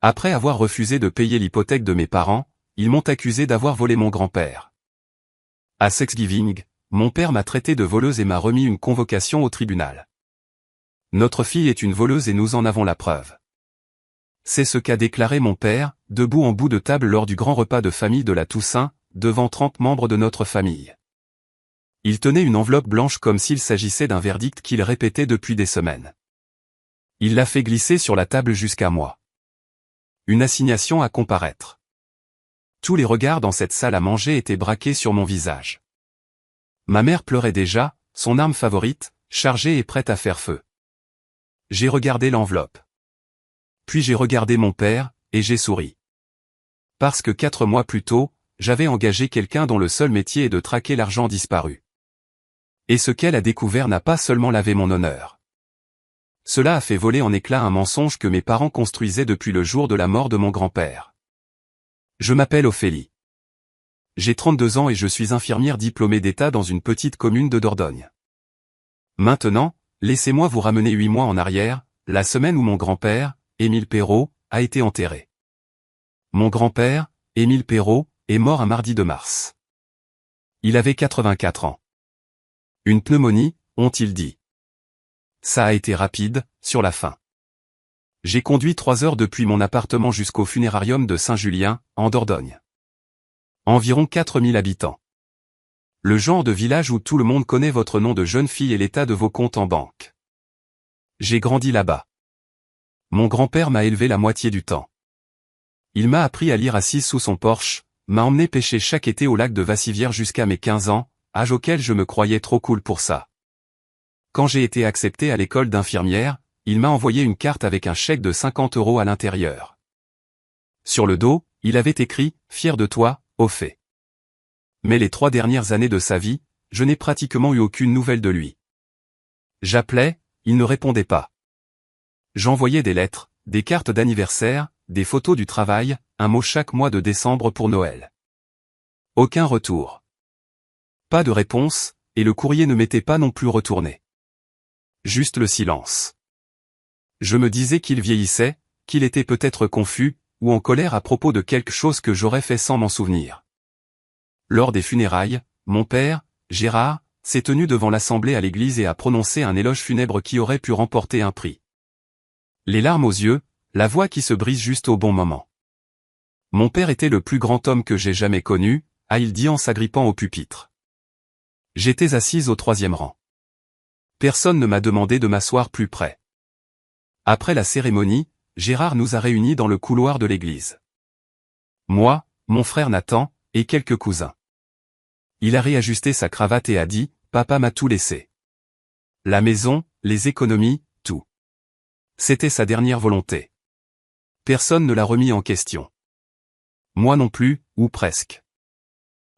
Après avoir refusé de payer l'hypothèque de mes parents, ils m'ont accusé d'avoir volé mon grand-père. À Thanksgiving, mon père m'a traité de voleuse et m'a remis une convocation au tribunal. Notre fille est une voleuse et nous en avons la preuve. C'est ce qu'a déclaré mon père, debout en bout de table lors du grand repas de famille de la Toussaint, devant 30 membres de notre famille. Il tenait une enveloppe blanche comme s'il s'agissait d'un verdict qu'il répétait depuis des semaines. Il l'a fait glisser sur la table jusqu'à moi. Une assignation à comparaître. Tous les regards dans cette salle à manger étaient braqués sur mon visage. Ma mère pleurait déjà, son arme favorite, chargée et prête à faire feu. J'ai regardé l'enveloppe. Puis j'ai regardé mon père, et j'ai souri. Parce que 4 mois plus tôt, j'avais engagé quelqu'un dont le seul métier est de traquer l'argent disparu. Et ce qu'elle a découvert n'a pas seulement lavé mon honneur. Cela a fait voler en éclats un mensonge que mes parents construisaient depuis le jour de la mort de mon grand-père. Je m'appelle Ophélie. J'ai 32 ans et je suis infirmière diplômée d'État dans une petite commune de Dordogne. Maintenant, laissez-moi vous ramener 8 mois en arrière, la semaine où mon grand-père, Émile Perrault, a été enterré. Mon grand-père, Émile Perrault, est mort un mardi de mars. Il avait 84 ans. Une pneumonie, ont-ils dit. Ça a été rapide, sur la fin. J'ai conduit 3 heures depuis mon appartement jusqu'au funérarium de Saint-Julien, en Dordogne. Environ 4000 habitants. Le genre de village où tout le monde connaît votre nom de jeune fille et l'état de vos comptes en banque. J'ai grandi là-bas. Mon grand-père m'a élevé la moitié du temps. Il m'a appris à lire assise sous son porche, m'a emmené pêcher chaque été au lac de Vassivière jusqu'à mes 15 ans, âge auquel je me croyais trop cool pour ça. Quand j'ai été accepté à l'école d'infirmière, il m'a envoyé une carte avec un chèque de 50 € à l'intérieur. Sur le dos, il avait écrit « Fier de toi, Ophé ». Mais les 3 dernières années de sa vie, je n'ai pratiquement eu aucune nouvelle de lui. J'appelais, il ne répondait pas. J'envoyais des lettres, des cartes d'anniversaire, des photos du travail, un mot chaque mois de décembre pour Noël. Aucun retour. Pas de réponse, et le courrier ne m'était pas non plus retourné. Juste le silence. Je me disais qu'il vieillissait, qu'il était peut-être confus, ou en colère à propos de quelque chose que j'aurais fait sans m'en souvenir. Lors des funérailles, mon père, Gérard, s'est tenu devant l'assemblée à l'église et a prononcé un éloge funèbre qui aurait pu remporter un prix. Les larmes aux yeux, la voix qui se brise juste au bon moment. Mon père était le plus grand homme que j'ai jamais connu, a-t-il dit en s'agrippant au pupitre. J'étais assise au 3e rang. Personne ne m'a demandé de m'asseoir plus près. Après la cérémonie, Gérard nous a réunis dans le couloir de l'église. Moi, mon frère Nathan, et quelques cousins. Il a réajusté sa cravate et a dit, « Papa m'a tout laissé. La maison, les économies, tout. » C'était sa dernière volonté. Personne ne l'a remis en question. Moi non plus, ou presque.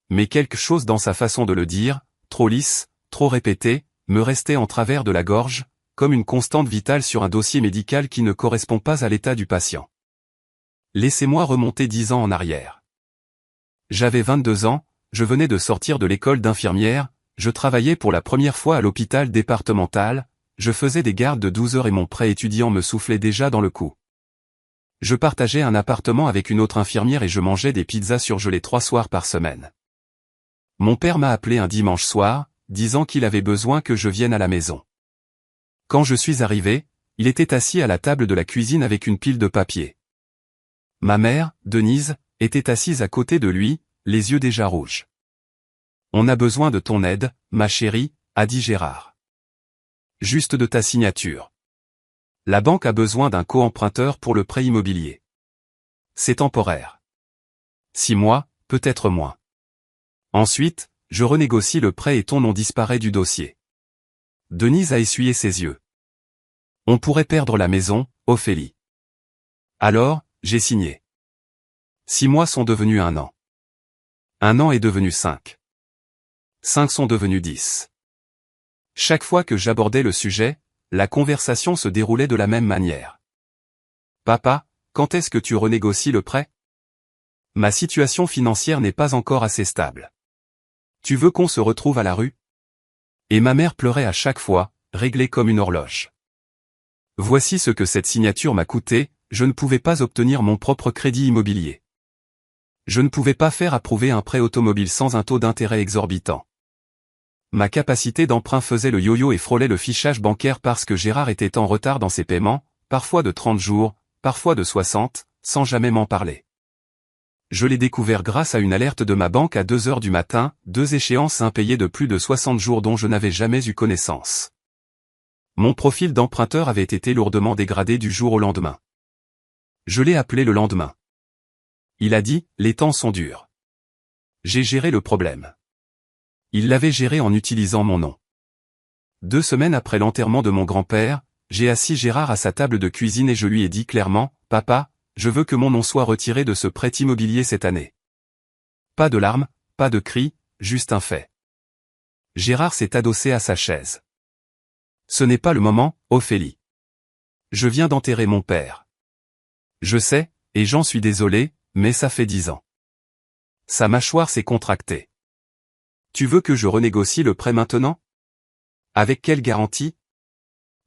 Mais quelque chose dans sa façon de le dire, trop lisse, trop répétée, me restait en travers de la gorge, comme une constante vitale sur un dossier médical qui ne correspond pas à l'état du patient. Laissez-moi remonter 10 ans en arrière. J'avais 22 ans, je venais de sortir de l'école d'infirmière, je travaillais pour la première fois à l'hôpital départemental, je faisais des gardes de 12 heures et mon prêt étudiant me soufflait déjà dans le cou. Je partageais un appartement avec une autre infirmière et je mangeais des pizzas surgelées 3 soirs par semaine. Mon père m'a appelé un dimanche soir, disant qu'il avait besoin que je vienne à la maison. Quand je suis arrivé, il était assis à la table de la cuisine avec une pile de papier. Ma mère, Denise, était assise à côté de lui, les yeux déjà rouges. « On a besoin de ton aide, ma chérie », a dit Gérard. « Juste de ta signature. La banque a besoin d'un co-emprunteur pour le prêt immobilier. C'est temporaire. 6 mois, peut-être moins. Ensuite, je renégocie le prêt et ton nom disparaît du dossier. » Denise a essuyé ses yeux. « On pourrait perdre la maison, Ophélie. » Alors, j'ai signé. 6 mois sont devenus 1 an. 1 an est devenu 5. 5 sont devenus 10. Chaque fois que j'abordais le sujet, la conversation se déroulait de la même manière. « Papa, quand est-ce que tu renégocies le prêt ? Ma situation financière n'est pas encore assez stable. Tu veux qu'on se retrouve à la rue ? » Et ma mère pleurait à chaque fois, réglée comme une horloge. Voici ce que cette signature m'a coûté, je ne pouvais pas obtenir mon propre crédit immobilier. Je ne pouvais pas faire approuver un prêt automobile sans un taux d'intérêt exorbitant. Ma capacité d'emprunt faisait le yo-yo et frôlait le fichage bancaire parce que Gérard était en retard dans ses paiements, parfois de 30 jours, parfois de 60, sans jamais m'en parler. Je l'ai découvert grâce à une alerte de ma banque à 2 heures du matin, 2 échéances impayées de plus de 60 jours dont je n'avais jamais eu connaissance. Mon profil d'emprunteur avait été lourdement dégradé du jour au lendemain. Je l'ai appelé le lendemain. Il a dit, les temps sont durs. J'ai géré le problème. Il l'avait géré en utilisant mon nom. 2 semaines après l'enterrement de mon grand-père, j'ai assis Gérard à sa table de cuisine et je lui ai dit clairement, « Papa, je veux que mon nom soit retiré de ce prêt immobilier cette année. » Pas de larmes, pas de cris, juste un fait. Gérard s'est adossé à sa chaise. Ce n'est pas le moment, Ophélie. Je viens d'enterrer mon père. Je sais, et j'en suis désolé, mais ça fait 10 ans. Sa mâchoire s'est contractée. Tu veux que je renégocie le prêt maintenant? Avec quelle garantie?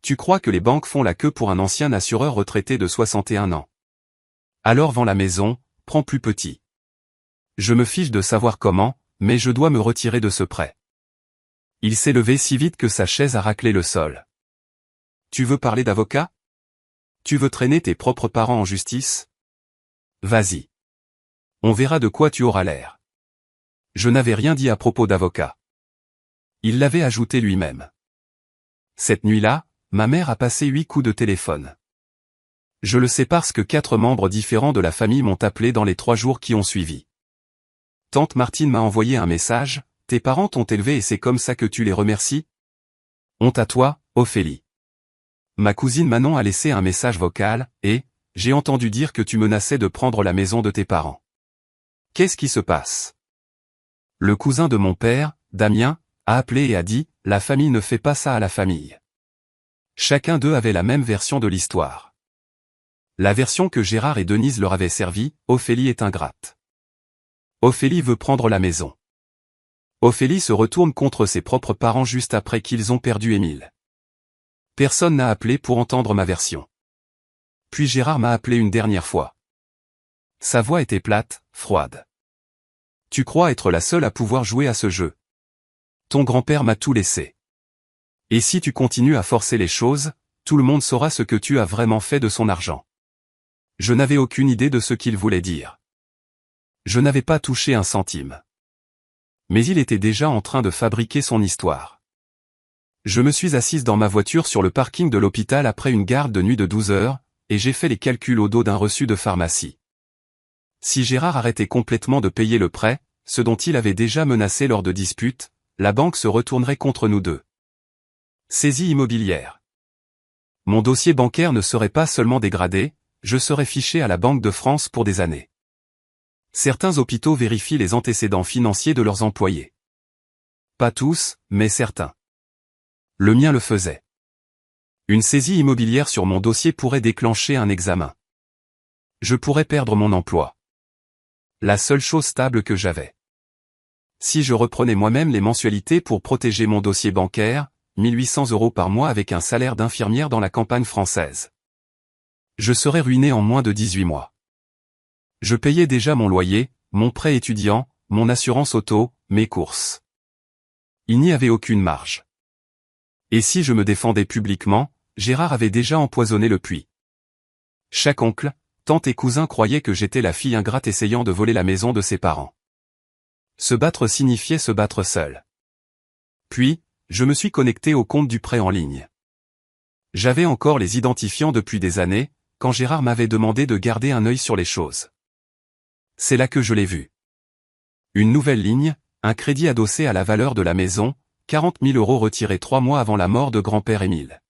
Tu crois que les banques font la queue pour un ancien assureur retraité de 61 ans? Alors vends la maison, prends plus petit. Je me fiche de savoir comment, mais je dois me retirer de ce prêt. Il s'est levé si vite que sa chaise a raclé le sol. Tu veux parler d'avocat? Tu veux traîner tes propres parents en justice? Vas-y. On verra de quoi tu auras l'air. Je n'avais rien dit à propos d'avocat. Il l'avait ajouté lui-même. Cette nuit-là, ma mère a passé 8 coups de téléphone. Je le sais parce que 4 membres différents de la famille m'ont appelé dans les 3 jours qui ont suivi. Tante Martine m'a envoyé un message, « Tes parents t'ont élevé et c'est comme ça que tu les remercies? Honte à toi, Ophélie. » Ma cousine Manon a laissé un message vocal, et « J'ai entendu dire que tu menaçais de prendre la maison de tes parents. » Qu'est-ce qui se passe? Le cousin de mon père, Damien, a appelé et a dit, « La famille ne fait pas ça à la famille. » Chacun d'eux avait la même version de l'histoire. La version que Gérard et Denise leur avaient servie, Ophélie est ingrate. Ophélie veut prendre la maison. Ophélie se retourne contre ses propres parents juste après qu'ils ont perdu Émile. Personne n'a appelé pour entendre ma version. Puis Gérard m'a appelé une dernière fois. Sa voix était plate, froide. Tu crois être la seule à pouvoir jouer à ce jeu. Ton grand-père m'a tout laissé. Et si tu continues à forcer les choses, tout le monde saura ce que tu as vraiment fait de son argent. Je n'avais aucune idée de ce qu'il voulait dire. Je n'avais pas touché un centime. Mais il était déjà en train de fabriquer son histoire. Je me suis assise dans ma voiture sur le parking de l'hôpital après une garde de nuit de 12 heures, et j'ai fait les calculs au dos d'un reçu de pharmacie. Si Gérard arrêtait complètement de payer le prêt, ce dont il avait déjà menacé lors de disputes, la banque se retournerait contre nous deux. Saisie immobilière. Mon dossier bancaire ne serait pas seulement dégradé, je serais fiché à la Banque de France pour des années. Certains hôpitaux vérifient les antécédents financiers de leurs employés. Pas tous, mais certains. Le mien le faisait. Une saisie immobilière sur mon dossier pourrait déclencher un examen. Je pourrais perdre mon emploi. La seule chose stable que j'avais. Si je reprenais moi-même les mensualités pour protéger mon dossier bancaire, 1800 € par mois avec un salaire d'infirmière dans la campagne française. Je serais ruiné en moins de 18 mois. Je payais déjà mon loyer, mon prêt étudiant, mon assurance auto, mes courses. Il n'y avait aucune marge. Et si je me défendais publiquement, Gérard avait déjà empoisonné le puits. Chaque oncle, tante et cousin croyaient que j'étais la fille ingrate essayant de voler la maison de ses parents. Se battre signifiait se battre seul. Puis, je me suis connecté au compte du prêt en ligne. J'avais encore les identifiants depuis des années, quand Gérard m'avait demandé de garder un œil sur les choses. C'est là que je l'ai vu. Une nouvelle ligne, un crédit adossé à la valeur de la maison, 40 000 € retirés 3 mois avant la mort de grand-père Émile.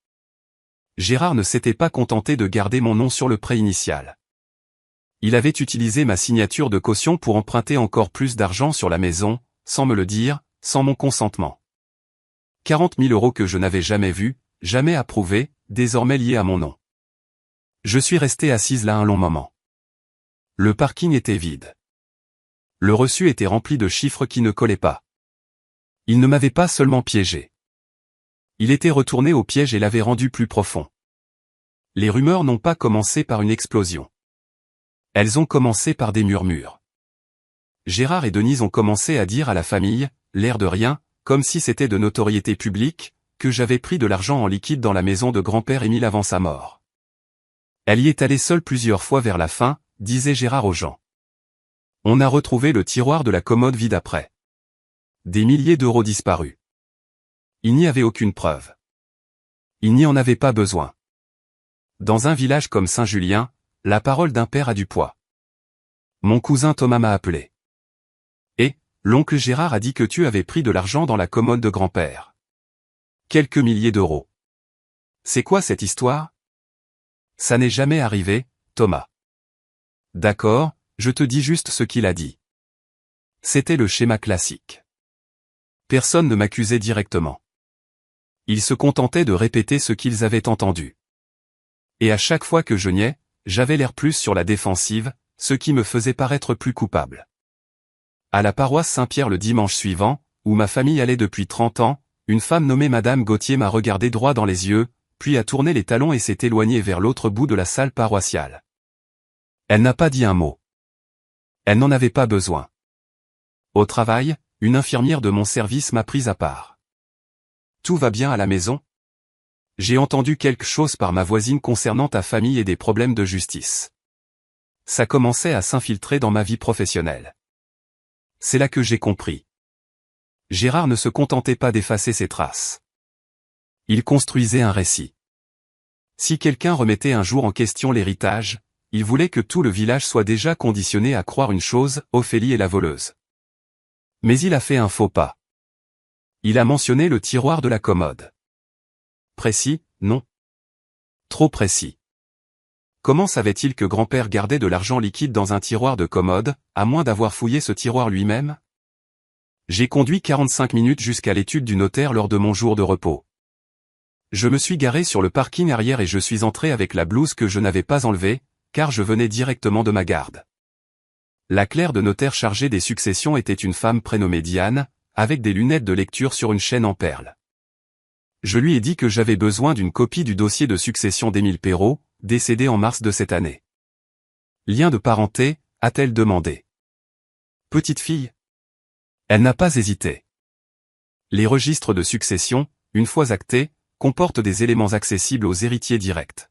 Gérard ne s'était pas contenté de garder mon nom sur le prêt initial. Il avait utilisé ma signature de caution pour emprunter encore plus d'argent sur la maison, sans me le dire, sans mon consentement. 40 000 € que je n'avais jamais vus, jamais approuvés, désormais liés à mon nom. Je suis resté assise là un long moment. Le parking était vide. Le reçu était rempli de chiffres qui ne collaient pas. Il ne m'avait pas seulement piégé. Il était retourné au piège et l'avait rendu plus profond. Les rumeurs n'ont pas commencé par une explosion. Elles ont commencé par des murmures. Gérard et Denise ont commencé à dire à la famille, l'air de rien, comme si c'était de notoriété publique, que j'avais pris de l'argent en liquide dans la maison de grand-père Émile avant sa mort. Elle y est allée seule plusieurs fois vers la fin, disait Gérard aux gens. On a retrouvé le tiroir de la commode vide après. Des milliers d'euros disparus. Il n'y avait aucune preuve. Il n'y en avait pas besoin. Dans un village comme Saint-Julien, la parole d'un père a du poids. Mon cousin Thomas m'a appelé. Et, l'oncle Gérard a dit que tu avais pris de l'argent dans la commode de grand-père. Quelques milliers d'euros. C'est quoi cette histoire? Ça n'est jamais arrivé, Thomas. D'accord, je te dis juste ce qu'il a dit. C'était le schéma classique. Personne ne m'accusait directement. Ils se contentaient de répéter ce qu'ils avaient entendu. Et à chaque fois que je niais, j'avais l'air plus sur la défensive, ce qui me faisait paraître plus coupable. À la paroisse Saint-Pierre le dimanche suivant, où ma famille allait depuis 30 ans, une femme nommée Madame Gauthier m'a regardé droit dans les yeux, puis a tourné les talons et s'est éloignée vers l'autre bout de la salle paroissiale. Elle n'a pas dit un mot. Elle n'en avait pas besoin. Au travail, une infirmière de mon service m'a prise à part. Tout va bien à la maison? J'ai entendu quelque chose par ma voisine concernant ta famille et des problèmes de justice. Ça commençait à s'infiltrer dans ma vie professionnelle. C'est là que j'ai compris. Gérard ne se contentait pas d'effacer ses traces. Il construisait un récit. Si quelqu'un remettait un jour en question l'héritage, il voulait que tout le village soit déjà conditionné à croire une chose, Ophélie est la voleuse. Mais il a fait un faux pas. Il a mentionné le tiroir de la commode. Précis, non. Trop précis. Comment savait-il que grand-père gardait de l'argent liquide dans un tiroir de commode, à moins d'avoir fouillé ce tiroir lui-même? J'ai conduit 45 minutes jusqu'à l'étude du notaire lors de mon jour de repos. Je me suis garé sur le parking arrière et je suis entré avec la blouse que je n'avais pas enlevée, car je venais directement de ma garde. La clerc de notaire chargée des successions était une femme prénommée Diane, avec des lunettes de lecture sur une chaîne en perles. Je lui ai dit que j'avais besoin d'une copie du dossier de succession d'Émile Perrault, décédé en mars de cette année. Lien de parenté, a-t-elle demandé. Petite fille? Elle n'a pas hésité. Les registres de succession, une fois actés, comportent des éléments accessibles aux héritiers directs.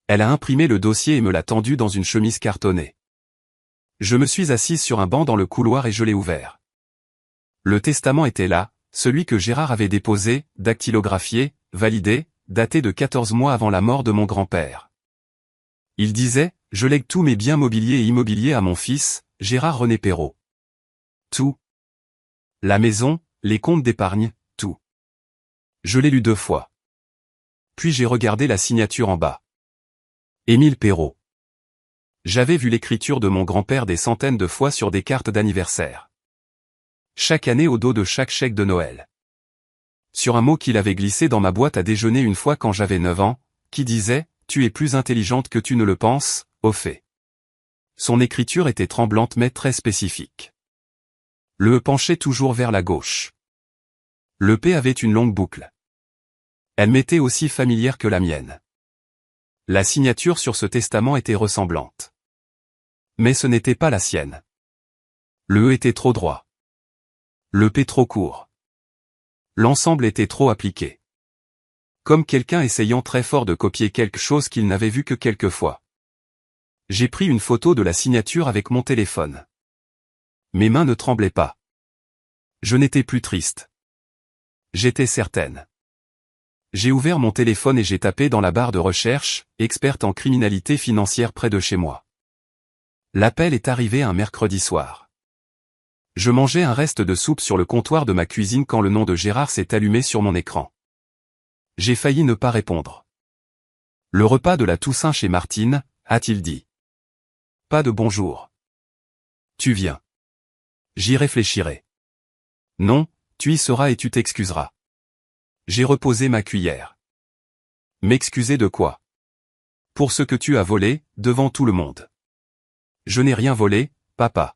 Elle a imprimé le dossier et me l'a tendu dans une chemise cartonnée. Je me suis assise sur un banc dans le couloir et je l'ai ouvert. Le testament était là, celui que Gérard avait déposé, dactylographié, validé, daté de 14 mois avant la mort de mon grand-père. Il disait, je lègue tous mes biens mobiliers et immobiliers à mon fils, Gérard René Perrault. Tout. La maison, les comptes d'épargne, tout. Je l'ai lu 2 fois. Puis j'ai regardé la signature en bas. Émile Perrault. J'avais vu l'écriture de mon grand-père des centaines de fois sur des cartes d'anniversaire. Chaque année au dos de chaque chèque de Noël. Sur un mot qu'il avait glissé dans ma boîte à déjeuner une fois quand j'avais 9 ans, qui disait « Tu es plus intelligente que tu ne le penses, au fait ». Son écriture était tremblante mais très spécifique. Le E penchait toujours vers la gauche. Le P avait une longue boucle. Elle m'était aussi familière que la mienne. La signature sur ce testament était ressemblante. Mais ce n'était pas la sienne. Le E était trop droit. Le P trop court. L'ensemble était trop appliqué. Comme quelqu'un essayant très fort de copier quelque chose qu'il n'avait vu que quelques fois. J'ai pris une photo de la signature avec mon téléphone. Mes mains ne tremblaient pas. Je n'étais plus triste. J'étais certaine. J'ai ouvert mon téléphone et j'ai tapé dans la barre de recherche, experte en criminalité financière près de chez moi. L'appel est arrivé un mercredi soir. Je mangeais un reste de soupe sur le comptoir de ma cuisine quand le nom de Gérard s'est allumé sur mon écran. J'ai failli ne pas répondre. Le repas de la Toussaint chez Martine, a-t-il dit. Pas de bonjour. Tu viens. J'y réfléchirai. Non, tu y seras et tu t'excuseras. J'ai reposé ma cuillère. M'excuser de quoi? Pour ce que tu as volé, devant tout le monde. Je n'ai rien volé, papa.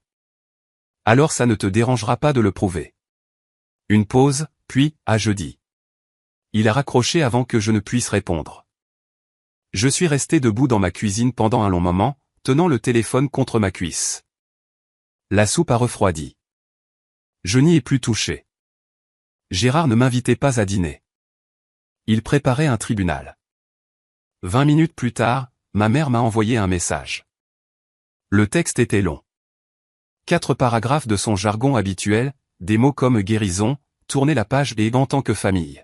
Alors ça ne te dérangera pas de le prouver. Une pause, puis, à jeudi. Il a raccroché avant que je ne puisse répondre. Je suis resté debout dans ma cuisine pendant un long moment, tenant le téléphone contre ma cuisse. La soupe a refroidi. Je n'y ai plus touché. Gérard ne m'invitait pas à dîner. Il préparait un tribunal. 20 minutes plus tard, ma mère m'a envoyé un message. Le texte était long. 4 paragraphes de son jargon habituel, des mots comme guérison, tourner la page et en tant que famille.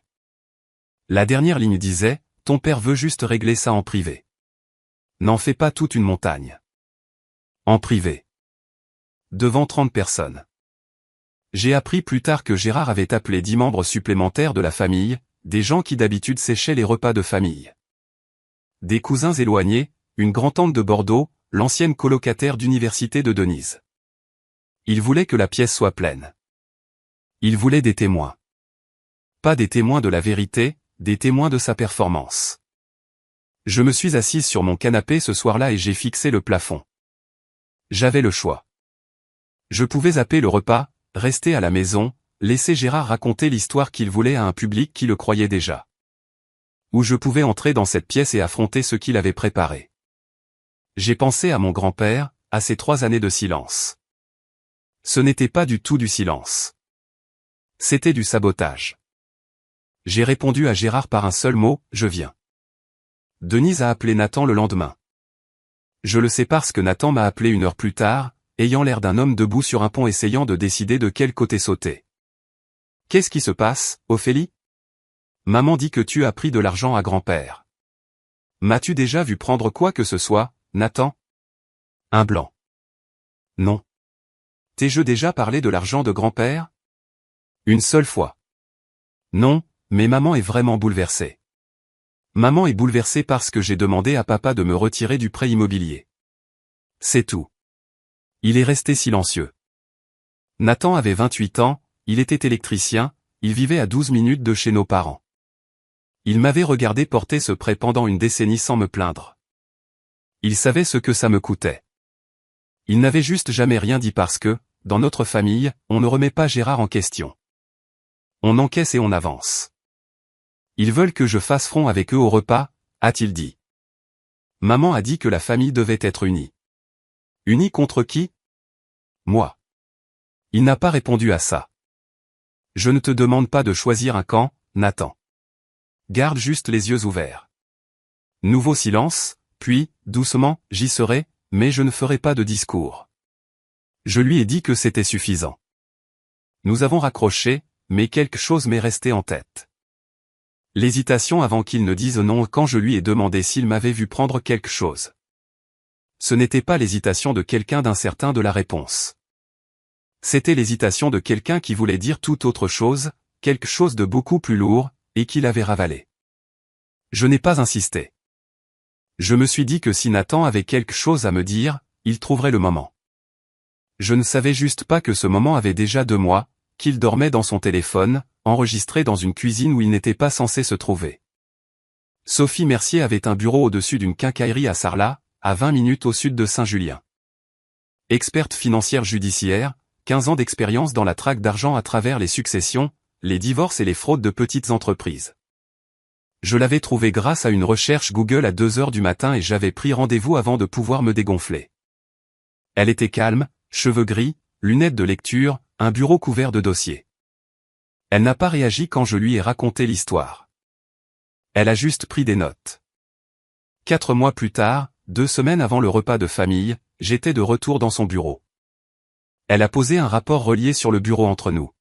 La dernière ligne disait, ton père veut juste régler ça en privé. N'en fais pas toute une montagne. En privé. Devant 30 personnes. J'ai appris plus tard que Gérard avait appelé 10 membres supplémentaires de la famille, des gens qui d'habitude séchaient les repas de famille. Des cousins éloignés, une grand-tante de Bordeaux, l'ancienne colocataire d'université de Denise. Il voulait que la pièce soit pleine. Il voulait des témoins. Pas des témoins de la vérité, des témoins de sa performance. Je me suis assise sur mon canapé ce soir-là et j'ai fixé le plafond. J'avais le choix. Je pouvais zapper le repas, rester à la maison, laisser Gérard raconter l'histoire qu'il voulait à un public qui le croyait déjà. Ou je pouvais entrer dans cette pièce et affronter ce qu'il avait préparé. J'ai pensé à mon grand-père, à ces 3 années de silence. Ce n'était pas du tout du silence. C'était du sabotage. J'ai répondu à Gérard par un seul mot, je viens. Denise a appelé Nathan le lendemain. Je le sais parce que Nathan m'a appelé 1 heure plus tard, ayant l'air d'un homme debout sur un pont essayant de décider de quel côté sauter. Qu'est-ce qui se passe, Ophélie? Maman dit que tu as pris de l'argent à grand-père. M'as-tu déjà vu prendre quoi que ce soit, Nathan? Un blanc. Non. T'ai-je déjà parlé de l'argent de grand-père? Une seule fois. Non, mais maman est vraiment bouleversée. Maman est bouleversée parce que j'ai demandé à papa de me retirer du prêt immobilier. C'est tout. Il est resté silencieux. Nathan avait 28 ans, il était électricien, il vivait à 12 minutes de chez nos parents. Il m'avait regardé porter ce prêt pendant une décennie sans me plaindre. Il savait ce que ça me coûtait. Il n'avait juste jamais rien dit parce que, dans notre famille, on ne remet pas Gérard en question. On encaisse et on avance. Ils veulent que je fasse front avec eux au repas, a-t-il dit. Maman a dit que la famille devait être unie. Unie contre qui? Moi. Il n'a pas répondu à ça. Je ne te demande pas de choisir un camp, Nathan. Garde juste les yeux ouverts. Nouveau silence, puis, doucement, j'y serai, mais je ne ferai pas de discours. Je lui ai dit que c'était suffisant. Nous avons raccroché, mais quelque chose m'est resté en tête. L'hésitation avant qu'il ne dise non quand je lui ai demandé s'il m'avait vu prendre quelque chose. Ce n'était pas l'hésitation de quelqu'un d'incertain de la réponse. C'était l'hésitation de quelqu'un qui voulait dire tout autre chose, quelque chose de beaucoup plus lourd, et qui l'avait ravalé. Je n'ai pas insisté. Je me suis dit que si Nathan avait quelque chose à me dire, il trouverait le moment. Je ne savais juste pas que ce moment avait déjà 2 mois, qu'il dormait dans son téléphone, enregistré dans une cuisine où il n'était pas censé se trouver. Sophie Mercier avait un bureau au-dessus d'une quincaillerie à Sarlat, à 20 minutes au sud de Saint-Julien. Experte financière judiciaire, 15 ans d'expérience dans la traque d'argent à travers les successions, les divorces et les fraudes de petites entreprises. Je l'avais trouvée grâce à une recherche Google à 2 heures du matin et j'avais pris rendez-vous avant de pouvoir me dégonfler. Elle était calme, cheveux gris, lunettes de lecture, un bureau couvert de dossiers. Elle n'a pas réagi quand je lui ai raconté l'histoire. Elle a juste pris des notes. 4 mois plus tard, 2 semaines avant le repas de famille, j'étais de retour dans son bureau. Elle a posé un rapport relié sur le bureau entre nous.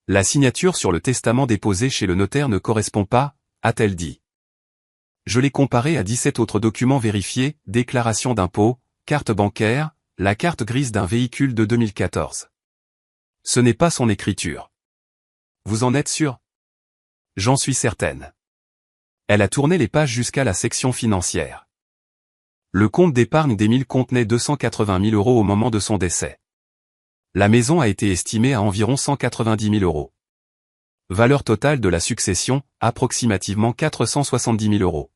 La signature sur le testament déposé chez le notaire ne correspond pas, a-t-elle dit. Je l'ai comparé à 17 autres documents vérifiés, déclaration d'impôt, carte bancaire, la carte grise d'un véhicule de 2014. Ce n'est pas son écriture. Vous en êtes sûr? J'en suis certaine. Elle a tourné les pages jusqu'à la section financière. Le compte d'épargne d'Émile contenait 280 000 € au moment de son décès. La maison a été estimée à environ 190 000 €. Valeur totale de la succession, approximativement 470 000 €.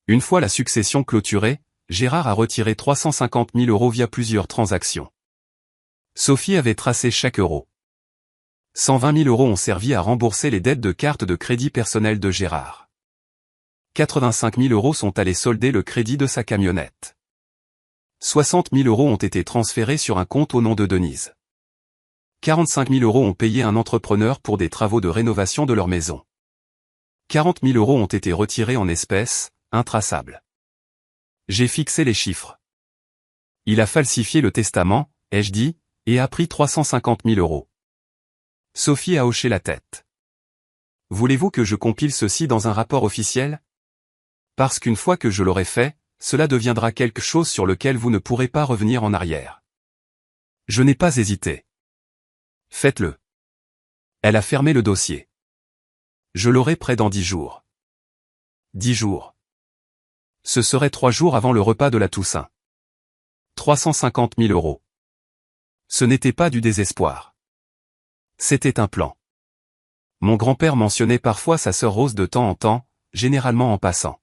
Une fois la succession clôturée, Gérard a retiré 350 000 € via plusieurs transactions. Sophie avait tracé chaque euro. 120 000 € ont servi à rembourser les dettes de carte de crédit personnel de Gérard. 85 000 € sont allés solder le crédit de sa camionnette. 60 000 € ont été transférés sur un compte au nom de Denise. 45 000 € ont payé un entrepreneur pour des travaux de rénovation de leur maison. 40 000 € ont été retirés en espèces, intraçables. J'ai fixé les chiffres. Il a falsifié le testament, ai-je dit, et a pris 350 000 €. Sophie a hoché la tête. Voulez-vous que je compile ceci dans un rapport officiel? Parce qu'une fois que je l'aurai fait, cela deviendra quelque chose sur lequel vous ne pourrez pas revenir en arrière. Je n'ai pas hésité. Faites-le. Elle a fermé le dossier. Je l'aurai prêt dans 10 jours. 10 jours. Ce serait 3 jours avant le repas de la Toussaint. 350 000 €. Ce n'était pas du désespoir. C'était un plan. Mon grand-père mentionnait parfois sa sœur Rose de temps en temps, généralement en passant.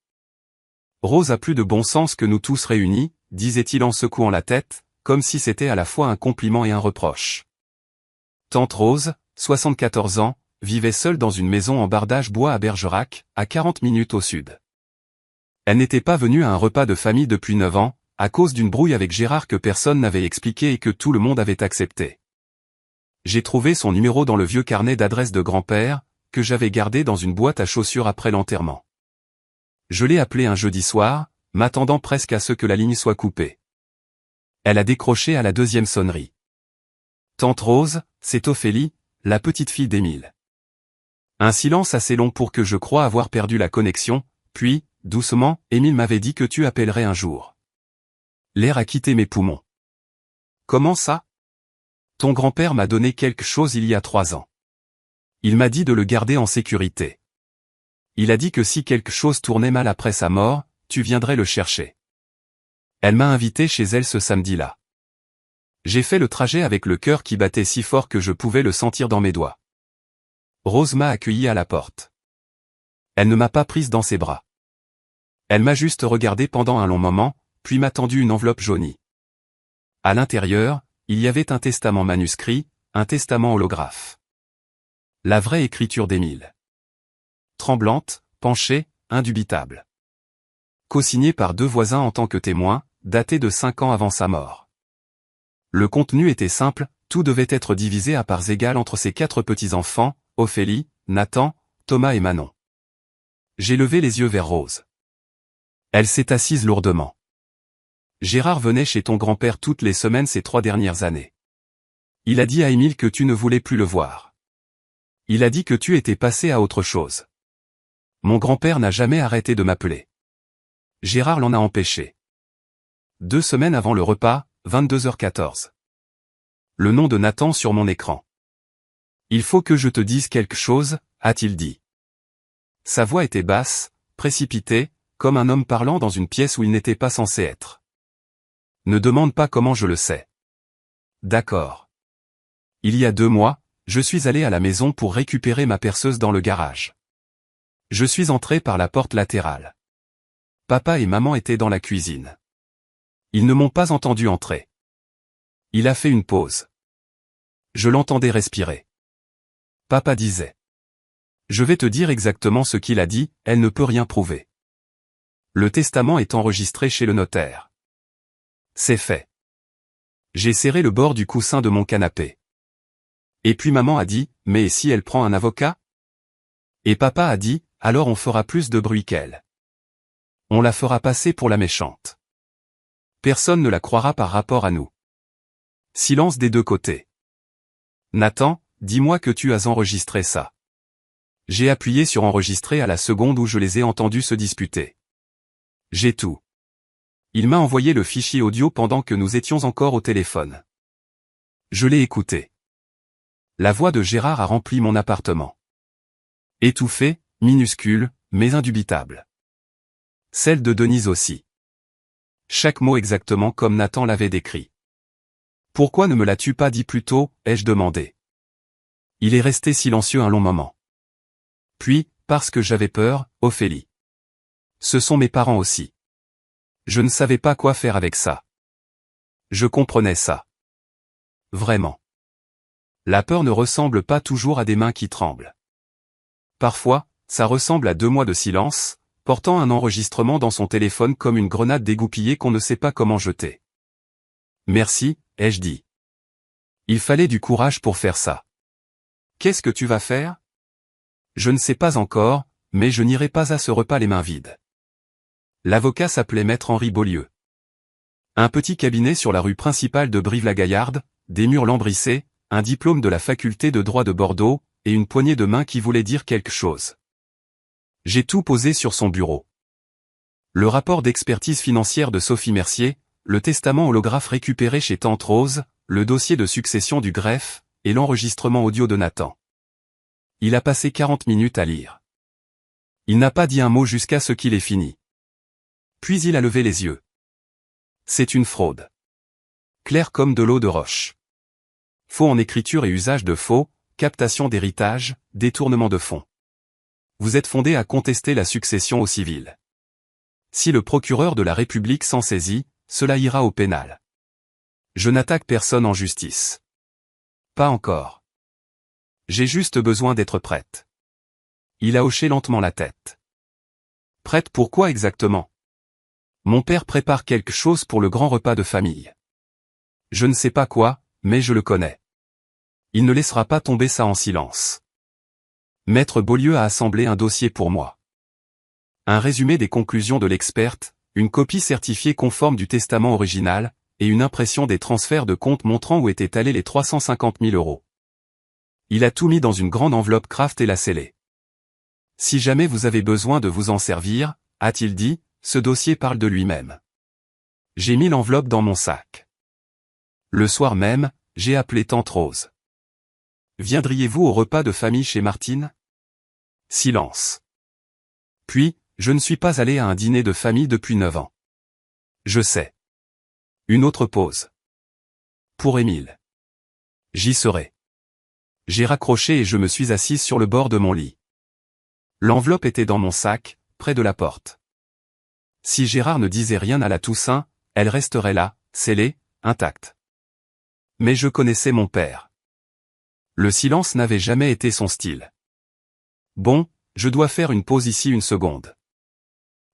Rose a plus de bon sens que nous tous réunis, disait-il en secouant la tête, comme si c'était à la fois un compliment et un reproche. Tante Rose, 74 ans, vivait seule dans une maison en bardage bois à Bergerac, à 40 minutes au sud. Elle n'était pas venue à un repas de famille depuis 9 ans, à cause d'une brouille avec Gérard que personne n'avait expliqué et que tout le monde avait accepté. J'ai trouvé son numéro dans le vieux carnet d'adresse de grand-père, que j'avais gardé dans une boîte à chaussures après l'enterrement. Je l'ai appelée un jeudi soir, m'attendant presque à ce que la ligne soit coupée. Elle a décroché à la 2e sonnerie. Tante Rose, c'est Ophélie, la petite fille d'Émile. Un silence assez long pour que je croie avoir perdu la connexion, puis, doucement, Émile m'avait dit que tu appellerais un jour. L'air a quitté mes poumons. Comment ça? Ton grand-père m'a donné quelque chose il y a 3 ans. Il m'a dit de le garder en sécurité. Il a dit que si quelque chose tournait mal après sa mort, tu viendrais le chercher. Elle m'a invité chez elle ce samedi-là. J'ai fait le trajet avec le cœur qui battait si fort que je pouvais le sentir dans mes doigts. Rose m'a accueilli à la porte. Elle ne m'a pas prise dans ses bras. Elle m'a juste regardé pendant un long moment, puis m'a tendu une enveloppe jaunie. À l'intérieur, il y avait un testament manuscrit, un testament holographe. La vraie écriture d'Émile. Tremblante, penchée, indubitable. Co-signé par 2 voisins en tant que témoins, daté de 5 ans avant sa mort. Le contenu était simple, tout devait être divisé à parts égales entre ses 4 petits-enfants, Ophélie, Nathan, Thomas et Manon. J'ai levé les yeux vers Rose. Elle s'est assise lourdement. Gérard venait chez ton grand-père toutes les semaines ces 3 dernières années. Il a dit à Émile que tu ne voulais plus le voir. Il a dit que tu étais passé à autre chose. Mon grand-père n'a jamais arrêté de m'appeler. Gérard l'en a empêché. 2 semaines avant le repas, 22h14. Le nom de Nathan sur mon écran. Il faut que je te dise quelque chose, a-t-il dit. Sa voix était basse, précipitée, comme un homme parlant dans une pièce où il n'était pas censé être. Ne demande pas comment je le sais. D'accord. Il y a 2 mois, je suis allé à la maison pour récupérer ma perceuse dans le garage. Je suis entré par la porte latérale. Papa et maman étaient dans la cuisine. Ils ne m'ont pas entendu entrer. Il a fait une pause. Je l'entendais respirer. Papa disait. Je vais te dire exactement ce qu'il a dit, elle ne peut rien prouver. Le testament est enregistré chez le notaire. C'est fait. J'ai serré le bord du coussin de mon canapé. Et puis maman a dit, mais si elle prend un avocat? Et papa a dit, alors on fera plus de bruit qu'elle. On la fera passer pour la méchante. Personne ne la croira par rapport à nous. Silence des 2 côtés. Nathan, dis-moi que tu as enregistré ça. J'ai appuyé sur enregistrer à la seconde où je les ai entendus se disputer. J'ai tout. Il m'a envoyé le fichier audio pendant que nous étions encore au téléphone. Je l'ai écouté. La voix de Gérard a rempli mon appartement. Étouffée, minuscule, mais indubitable. Celle de Denise aussi. Chaque mot exactement comme Nathan l'avait décrit. Pourquoi ne me l'as-tu pas dit plus tôt, ai-je demandé. Il est resté silencieux un long moment. Puis, parce que j'avais peur, Ophélie. Ce sont mes parents aussi. Je ne savais pas quoi faire avec ça. Je comprenais ça. Vraiment. La peur ne ressemble pas toujours à des mains qui tremblent. Parfois, ça ressemble à 2 mois de silence, portant un enregistrement dans son téléphone comme une grenade dégoupillée qu'on ne sait pas comment jeter. Merci, ai-je dit. Il fallait du courage pour faire ça. Qu'est-ce que tu vas faire? Je ne sais pas encore, mais je n'irai pas à ce repas les mains vides. L'avocat s'appelait Maître Henri Beaulieu. Un petit cabinet sur la rue principale de Brive-la-Gaillarde, des murs lambrissés, un diplôme de la faculté de droit de Bordeaux, et une poignée de main qui voulait dire quelque chose. J'ai tout posé sur son bureau. Le rapport d'expertise financière de Sophie Mercier, le testament holographe récupéré chez Tante Rose, le dossier de succession du greffe, et l'enregistrement audio de Nathan. Il a passé 40 minutes à lire. Il n'a pas dit un mot jusqu'à ce qu'il ait fini. Puis il a levé les yeux. C'est une fraude. Clair comme de l'eau de roche. Faux en écriture et usage de faux, captation d'héritage, détournement de fonds. Vous êtes fondé à contester la succession au civil. Si le procureur de la République s'en saisit, cela ira au pénal. Je n'attaque personne en justice. Pas encore. J'ai juste besoin d'être prête. Il a hoché lentement la tête. Prête pour quoi exactement? Mon père prépare quelque chose pour le grand repas de famille. Je ne sais pas quoi, mais je le connais. Il ne laissera pas tomber ça en silence. Maître Beaulieu a assemblé un dossier pour moi. Un résumé des conclusions de l'experte, une copie certifiée conforme du testament original, et une impression des transferts de compte montrant où étaient allés les 350 000 €. Il a tout mis dans une grande enveloppe Kraft et l'a scellée. Si jamais vous avez besoin de vous en servir, a-t-il dit, ce dossier parle de lui-même. J'ai mis l'enveloppe dans mon sac. Le soir même, j'ai appelé Tante Rose. Viendriez-vous au repas de famille chez Martine? Silence. Puis, je ne suis pas allé à un dîner de famille depuis 9 ans. Je sais. Une autre pause. Pour Émile. J'y serai. J'ai raccroché et je me suis assise sur le bord de mon lit. L'enveloppe était dans mon sac, près de la porte. Si Gérard ne disait rien à la Toussaint, elle resterait là, scellée, intacte. Mais je connaissais mon père. Le silence n'avait jamais été son style. Bon, je dois faire une pause ici une seconde.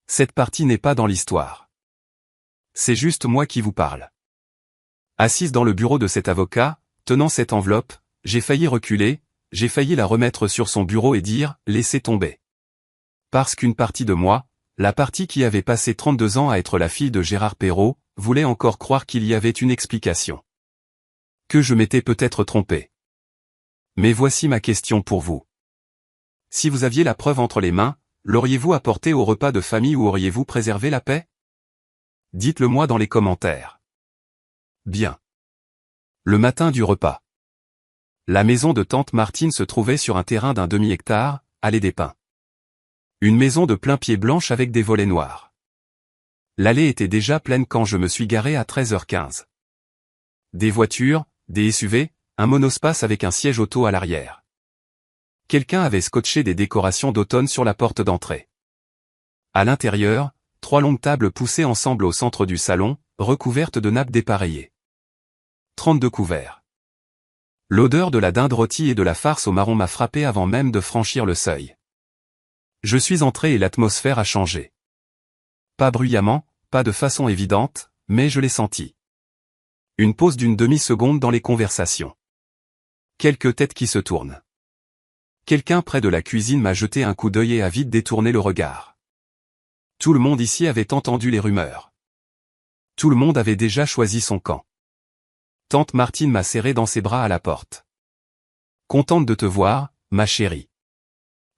Cette partie n'est pas dans l'histoire. C'est juste moi qui vous parle. Assise dans le bureau de cet avocat, tenant cette enveloppe, j'ai failli reculer, j'ai failli la remettre sur son bureau et dire « laissez tomber ». Parce qu'une partie de moi, la partie qui avait passé 32 ans à être la fille de Gérard Perrault, voulait encore croire qu'il y avait une explication. Que je m'étais peut-être trompé. Mais voici ma question pour vous. Si vous aviez la preuve entre les mains, l'auriez-vous apporté au repas de famille ou auriez-vous préservé la paix? Dites-le moi dans les commentaires. Bien. Le matin du repas. La maison de tante Martine se trouvait sur un terrain d'un demi-hectare, allée des Pins. Une maison de plein pied blanche avec des volets noirs. L'allée était déjà pleine quand je me suis garé à 13h15. Des voitures, des SUV, un monospace avec un siège auto à l'arrière. Quelqu'un avait scotché des décorations d'automne sur la porte d'entrée. À l'intérieur, 3 longues tables poussées ensemble au centre du salon, recouvertes de nappes dépareillées. 32 couverts. L'odeur de la dinde rôtie et de la farce au marron m'a frappé avant même de franchir le seuil. Je suis entré et l'atmosphère a changé. Pas bruyamment, pas de façon évidente, mais je l'ai senti. Une pause d'une demi-seconde dans les conversations. Quelques têtes qui se tournent. Quelqu'un près de la cuisine m'a jeté un coup d'œil et a vite détourné le regard. Tout le monde ici avait entendu les rumeurs. Tout le monde avait déjà choisi son camp. Tante Martine m'a serré dans ses bras à la porte. Contente de te voir, ma chérie.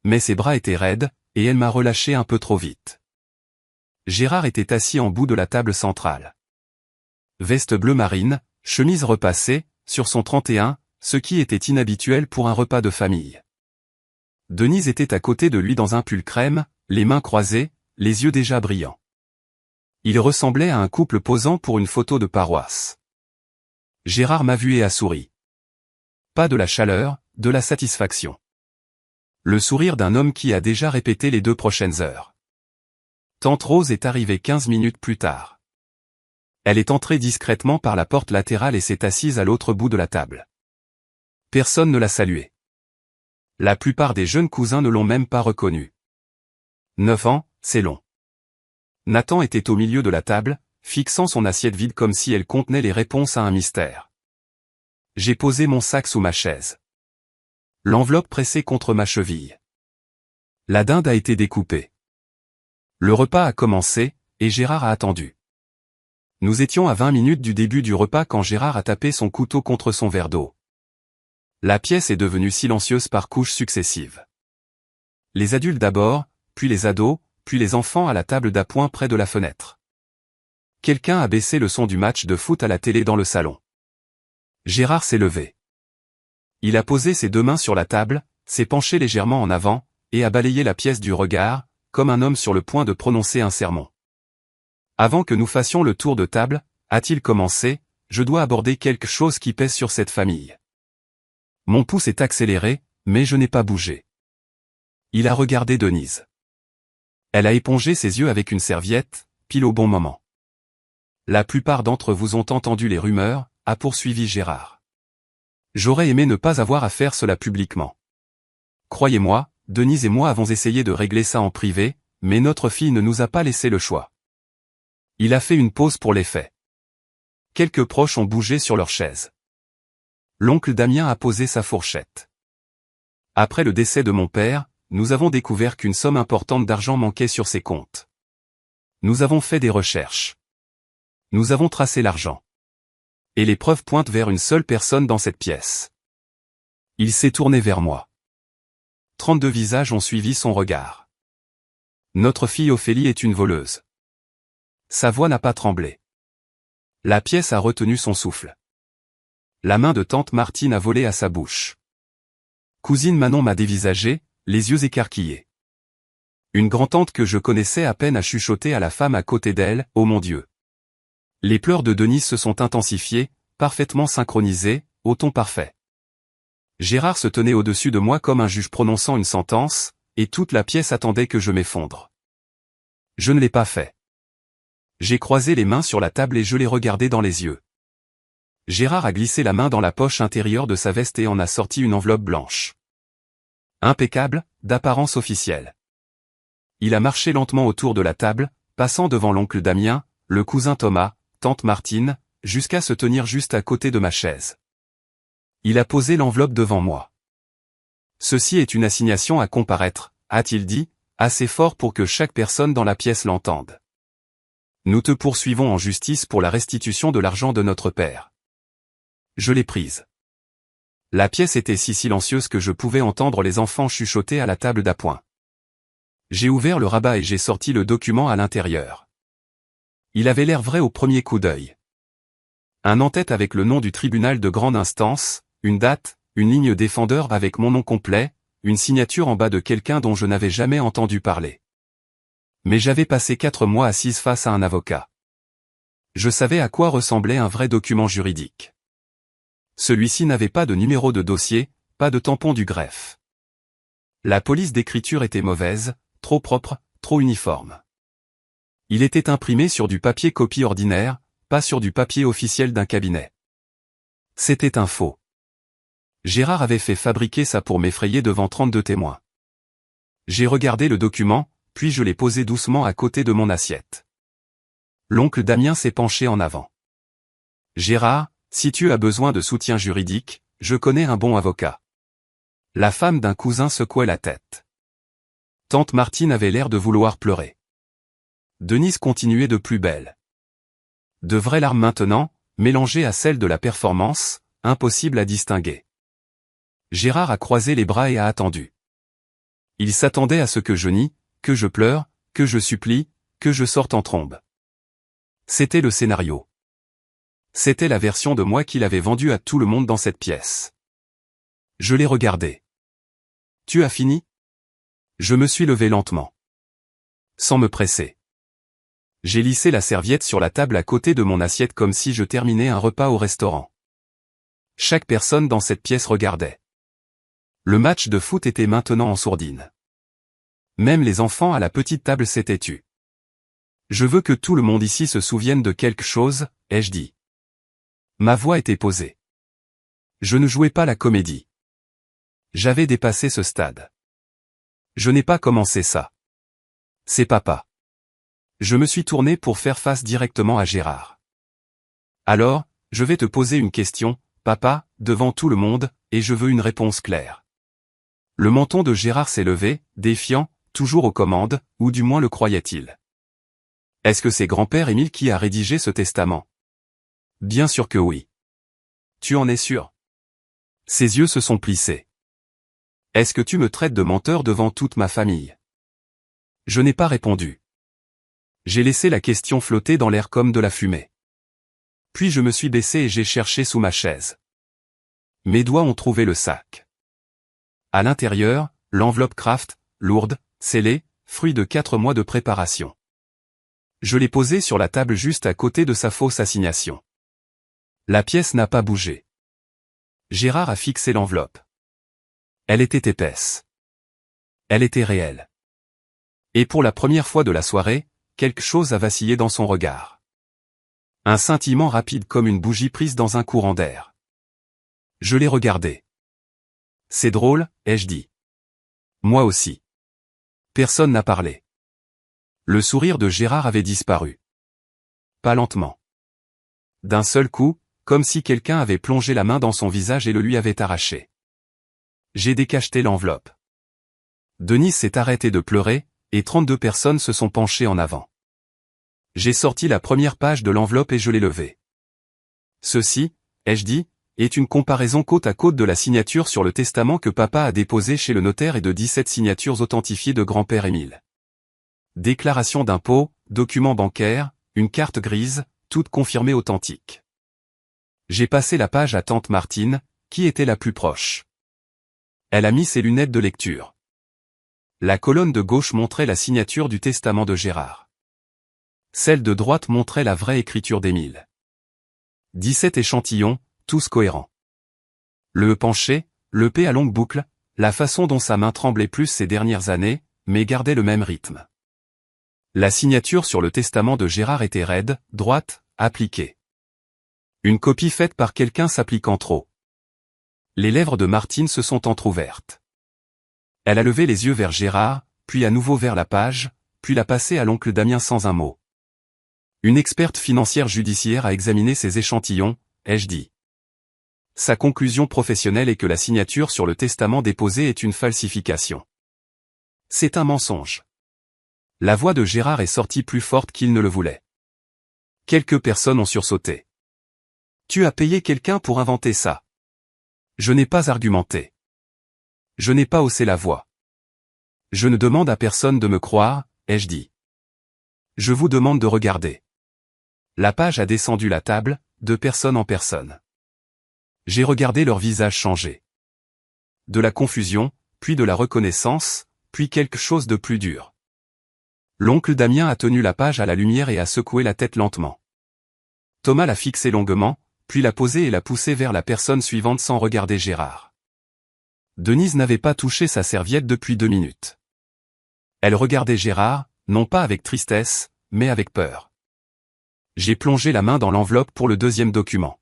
Mais ses bras étaient raides, et elle m'a relâché un peu trop vite. Gérard était assis en bout de la table centrale. Veste bleu marine, chemise repassée, sur son 31, ce qui était inhabituel pour un repas de famille. Denise était à côté de lui dans un pull crème, les mains croisées, les yeux déjà brillants. Il ressemblait à un couple posant pour une photo de paroisse. Gérard m'a vu et a souri. Pas de la chaleur, de la satisfaction. Le sourire d'un homme qui a déjà répété les 2 prochaines heures. Tante Rose est arrivée 15 minutes plus tard. Elle est entrée discrètement par la porte latérale et s'est assise à l'autre bout de la table. Personne ne l'a saluée. La plupart des jeunes cousins ne l'ont même pas reconnue. 9 ans, c'est long. Nathan était au milieu de la table, fixant son assiette vide comme si elle contenait les réponses à un mystère. J'ai posé mon sac sous ma chaise. L'enveloppe pressée contre ma cheville. La dinde a été découpée. Le repas a commencé, et Gérard a attendu. Nous étions à 20 minutes du début du repas quand Gérard a tapé son couteau contre son verre d'eau. La pièce est devenue silencieuse par couches successives. Les adultes d'abord, puis les ados, puis les enfants à la table d'appoint près de la fenêtre. Quelqu'un a baissé le son du match de foot à la télé dans le salon. Gérard s'est levé. Il a posé ses deux mains sur la table, s'est penché légèrement en avant, et a balayé la pièce du regard, comme un homme sur le point de prononcer un sermon. Avant que nous fassions le tour de table, a-t-il commencé, je dois aborder quelque chose qui pèse sur cette famille. Mon pouce est accéléré, mais je n'ai pas bougé. Il a regardé Denise. Elle a épongé ses yeux avec une serviette, pile au bon moment. La plupart d'entre vous ont entendu les rumeurs, a poursuivi Gérard. J'aurais aimé ne pas avoir à faire cela publiquement. Croyez-moi, Denise et moi avons essayé de régler ça en privé, mais notre fille ne nous a pas laissé le choix. Il a fait une pause pour les faits. Quelques proches ont bougé sur leurs chaises. L'oncle Damien a posé sa fourchette. Après le décès de mon père, nous avons découvert qu'une somme importante d'argent manquait sur ses comptes. Nous avons fait des recherches. Nous avons tracé l'argent. Et les preuves pointent vers une seule personne dans cette pièce. Il s'est tourné vers moi. 32 visages ont suivi son regard. Notre fille Ophélie est une voleuse. Sa voix n'a pas tremblé. La pièce a retenu son souffle. La main de tante Martine a volé à sa bouche. Cousine Manon m'a dévisagé, les yeux écarquillés. Une grand-tante que je connaissais à peine a chuchoté à la femme à côté d'elle, « Oh mon Dieu !» Les pleurs de Denise se sont intensifiés, parfaitement synchronisés, au ton parfait. Gérard se tenait au-dessus de moi comme un juge prononçant une sentence, et toute la pièce attendait que je m'effondre. Je ne l'ai pas fait. J'ai croisé les mains sur la table et je l'ai regardé dans les yeux. Gérard a glissé la main dans la poche intérieure de sa veste et en a sorti une enveloppe blanche. Impeccable, d'apparence officielle. Il a marché lentement autour de la table, passant devant l'oncle Damien, le cousin Thomas, tante Martine, jusqu'à se tenir juste à côté de ma chaise. Il a posé l'enveloppe devant moi. Ceci est une assignation à comparaître, a-t-il dit, assez fort pour que chaque personne dans la pièce l'entende. Nous te poursuivons en justice pour la restitution de l'argent de notre père. Je l'ai prise. La pièce était si silencieuse que je pouvais entendre les enfants chuchoter à la table d'appoint. J'ai ouvert le rabat et j'ai sorti le document à l'intérieur. Il avait l'air vrai au premier coup d'œil. Un en-tête avec le nom du tribunal de grande instance, une date, une ligne défendeur avec mon nom complet, une signature en bas de quelqu'un dont je n'avais jamais entendu parler. Mais j'avais passé 4 mois assise face à un avocat. Je savais à quoi ressemblait un vrai document juridique. Celui-ci n'avait pas de numéro de dossier, pas de tampon du greffe. La police d'écriture était mauvaise, trop propre, trop uniforme. Il était imprimé sur du papier copie ordinaire, pas sur du papier officiel d'un cabinet. C'était un faux. Gérard avait fait fabriquer ça pour m'effrayer devant 32 témoins. J'ai regardé le document, puis je l'ai posé doucement à côté de mon assiette. L'oncle Damien s'est penché en avant. Gérard, si tu as besoin de soutien juridique, je connais un bon avocat. La femme d'un cousin secouait la tête. Tante Martine avait l'air de vouloir pleurer. Denise continuait de plus belle. De vraies larmes maintenant, mélangées à celles de la performance, impossible à distinguer. Gérard a croisé les bras et a attendu. Il s'attendait à ce que je nie, que je pleure, que je supplie, que je sorte en trombe. C'était le scénario. C'était la version de moi qu'il avait vendue à tout le monde dans cette pièce. Je l'ai regardé. Tu as fini? Je me suis levé lentement. Sans me presser. J'ai lissé la serviette sur la table à côté de mon assiette comme si je terminais un repas au restaurant. Chaque personne dans cette pièce regardait. Le match de foot était maintenant en sourdine. Même les enfants à la petite table s'étaient tus. Je veux que tout le monde ici se souvienne de quelque chose, ai-je dit. Ma voix était posée. Je ne jouais pas la comédie. J'avais dépassé ce stade. Je n'ai pas commencé ça. C'est papa. Je me suis tourné pour faire face directement à Gérard. Alors, je vais te poser une question, papa, devant tout le monde, et je veux une réponse claire. Le menton de Gérard s'est levé, défiant, toujours aux commandes, ou du moins le croyait-il. Est-ce que c'est grand-père Émile qui a rédigé ce testament? Bien sûr que oui. Tu en es sûr? Ses yeux se sont plissés. Est-ce que tu me traites de menteur devant toute ma famille? Je n'ai pas répondu. J'ai laissé la question flotter dans l'air comme de la fumée. Puis je me suis baissé et j'ai cherché sous ma chaise. Mes doigts ont trouvé le sac. À l'intérieur, l'enveloppe Kraft, lourde, scellée, fruit de 4 mois de préparation. Je l'ai posée sur la table juste à côté de sa fausse assignation. La pièce n'a pas bougé. Gérard a fixé l'enveloppe. Elle était épaisse. Elle était réelle. Et pour la première fois de la soirée, quelque chose a vacillé dans son regard. Un scintillement rapide comme une bougie prise dans un courant d'air. Je l'ai regardé. C'est drôle, ai-je dit. Moi aussi. Personne n'a parlé. Le sourire de Gérard avait disparu. Pas lentement. D'un seul coup, comme si quelqu'un avait plongé la main dans son visage et le lui avait arraché. J'ai décacheté l'enveloppe. Denise s'est arrêtée de pleurer, et 32 personnes se sont penchées en avant. J'ai sorti la première page de l'enveloppe et je l'ai levée. Ceci, ai-je dit, est une comparaison côte à côte de la signature sur le testament que papa a déposé chez le notaire et de 17 signatures authentifiées de grand-père Émile. Déclaration d'impôt, document bancaire, une carte grise, toutes confirmées authentiques. J'ai passé la page à tante Martine, qui était la plus proche. Elle a mis ses lunettes de lecture. La colonne de gauche montrait la signature du testament de Gérard. Celle de droite montrait la vraie écriture d'Émile. 17 échantillons, tous cohérents. Le E penché, le P à longue boucle, la façon dont sa main tremblait plus ces dernières années, mais gardait le même rythme. La signature sur le testament de Gérard était raide, droite, appliquée. Une copie faite par quelqu'un s'appliquant trop. Les lèvres de Martine se sont entr'ouvertes. Elle a levé les yeux vers Gérard, puis à nouveau vers la page, puis l'a passée à l'oncle Damien sans un mot. Une experte financière judiciaire a examiné ces échantillons, ai-je dit. Sa conclusion professionnelle est que la signature sur le testament déposé est une falsification. C'est un mensonge. La voix de Gérard est sortie plus forte qu'il ne le voulait. Quelques personnes ont sursauté. Tu as payé quelqu'un pour inventer ça. Je n'ai pas argumenté. Je n'ai pas haussé la voix. Je ne demande à personne de me croire, ai-je dit. Je vous demande de regarder. La page a descendu la table, de personne en personne. J'ai regardé leur visage changer. De la confusion, puis de la reconnaissance, puis quelque chose de plus dur. L'oncle Damien a tenu la page à la lumière et a secoué la tête lentement. Thomas l'a fixée longuement, puis l'a posée et l'a poussée vers la personne suivante sans regarder Gérard. Denise n'avait pas touché sa serviette depuis 2 minutes. Elle regardait Gérard, non pas avec tristesse, mais avec peur. J'ai plongé la main dans l'enveloppe pour le deuxième document.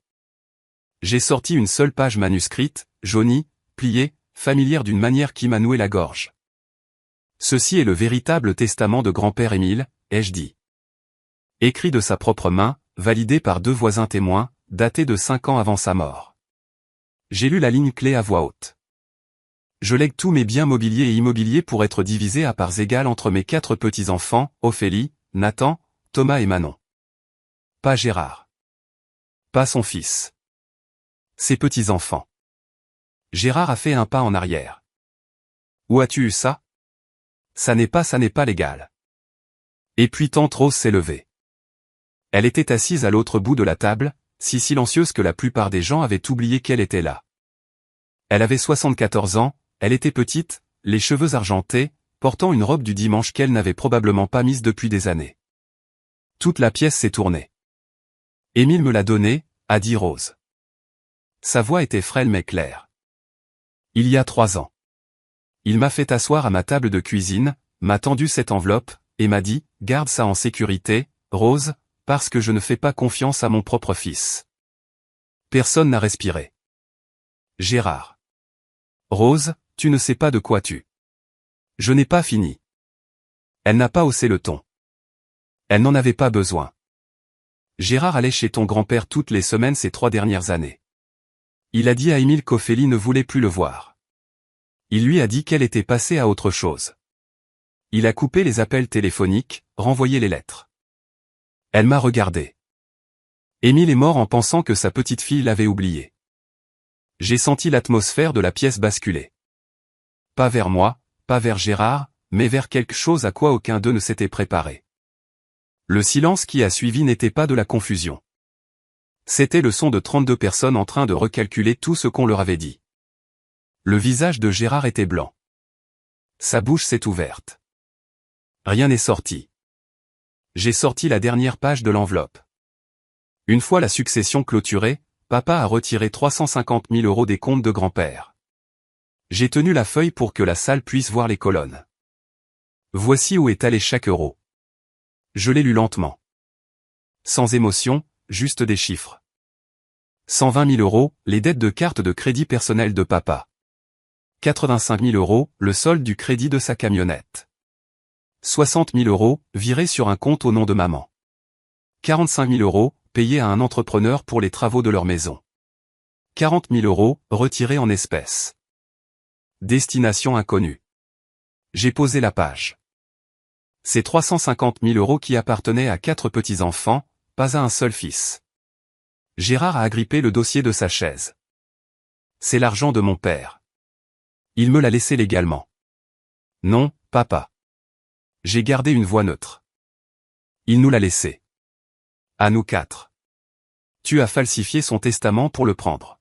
J'ai sorti une seule page manuscrite, jaunie, pliée, familière d'une manière qui m'a noué la gorge. Ceci est le véritable testament de grand-père Émile, ai-je dit. Écrit de sa propre main, validé par 2 voisins témoins, daté de 5 ans avant sa mort. J'ai lu la ligne clé à voix haute. Je lègue tous mes biens mobiliers et immobiliers pour être divisés à parts égales entre mes 4 petits-enfants, Ophélie, Nathan, Thomas et Manon. Pas Gérard. Pas son fils. Ses petits-enfants. Gérard a fait un pas en arrière. Où as-tu eu ça? Ça n'est pas légal. Et puis tante Rose s'est levée. Elle était assise à l'autre bout de la table, si silencieuse que la plupart des gens avaient oublié qu'elle était là. Elle avait 74 ans, elle était petite, les cheveux argentés, portant une robe du dimanche qu'elle n'avait probablement pas mise depuis des années. Toute la pièce s'est tournée. Émile me l'a donné, a dit Rose. Sa voix était frêle mais claire. Il y a 3 ans. Il m'a fait asseoir à ma table de cuisine, m'a tendu cette enveloppe, et m'a dit, garde ça en sécurité, Rose, parce que je ne fais pas confiance à mon propre fils. Personne n'a respiré. Gérard. Rose, tu ne sais pas de quoi tu. Je n'ai pas fini. Elle n'a pas haussé le ton. Elle n'en avait pas besoin. Gérard allait chez ton grand-père toutes les semaines ces 3 dernières années. Il a dit à Émile qu'Ophélie ne voulait plus le voir. Il lui a dit qu'elle était passée à autre chose. Il a coupé les appels téléphoniques, renvoyé les lettres. Elle m'a regardé. Émile est mort en pensant que sa petite fille l'avait oublié. J'ai senti l'atmosphère de la pièce basculer. Pas vers moi, pas vers Gérard, mais vers quelque chose à quoi aucun d'eux ne s'était préparé. Le silence qui a suivi n'était pas de la confusion. C'était le son de 32 personnes en train de recalculer tout ce qu'on leur avait dit. Le visage de Gérard était blanc. Sa bouche s'est ouverte. Rien n'est sorti. J'ai sorti la dernière page de l'enveloppe. Une fois la succession clôturée, papa a retiré 350 000 € des comptes de grand-père. J'ai tenu la feuille pour que la salle puisse voir les colonnes. Voici où est allé chaque euro. Je l'ai lu lentement. Sans émotion, juste des chiffres. 120 000 €, les dettes de carte de crédit personnel de papa. 85 000 €, le solde du crédit de sa camionnette. 60 000 €, virés sur un compte au nom de maman. 45 000 €, payés à un entrepreneur pour les travaux de leur maison. 40 000 €, retirés en espèces. Destination inconnue. J'ai posé la page. C'est 350 000 € qui appartenaient à 4 petits-enfants, pas à un seul fils. Gérard a agrippé le dossier de sa chaise. C'est l'argent de mon père. Il me l'a laissé légalement. Non, papa. J'ai gardé une voix neutre. Il nous l'a laissé. À nous 4. Tu as falsifié son testament pour le prendre.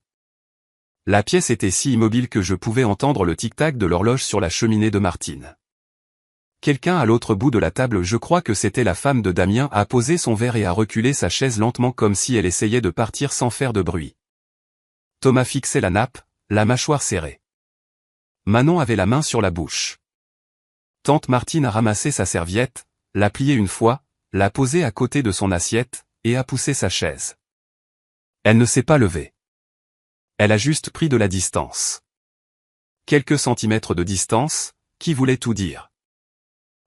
La pièce était si immobile que je pouvais entendre le tic-tac de l'horloge sur la cheminée de Martine. Quelqu'un à l'autre bout de la table, je crois que c'était la femme de Damien, a posé son verre et a reculé sa chaise lentement comme si elle essayait de partir sans faire de bruit. Thomas fixait la nappe, la mâchoire serrée. Manon avait la main sur la bouche. Tante Martine a ramassé sa serviette, l'a pliée une fois, l'a posée à côté de son assiette, et a poussé sa chaise. Elle ne s'est pas levée. Elle a juste pris de la distance. Quelques centimètres de distance, qui voulait tout dire.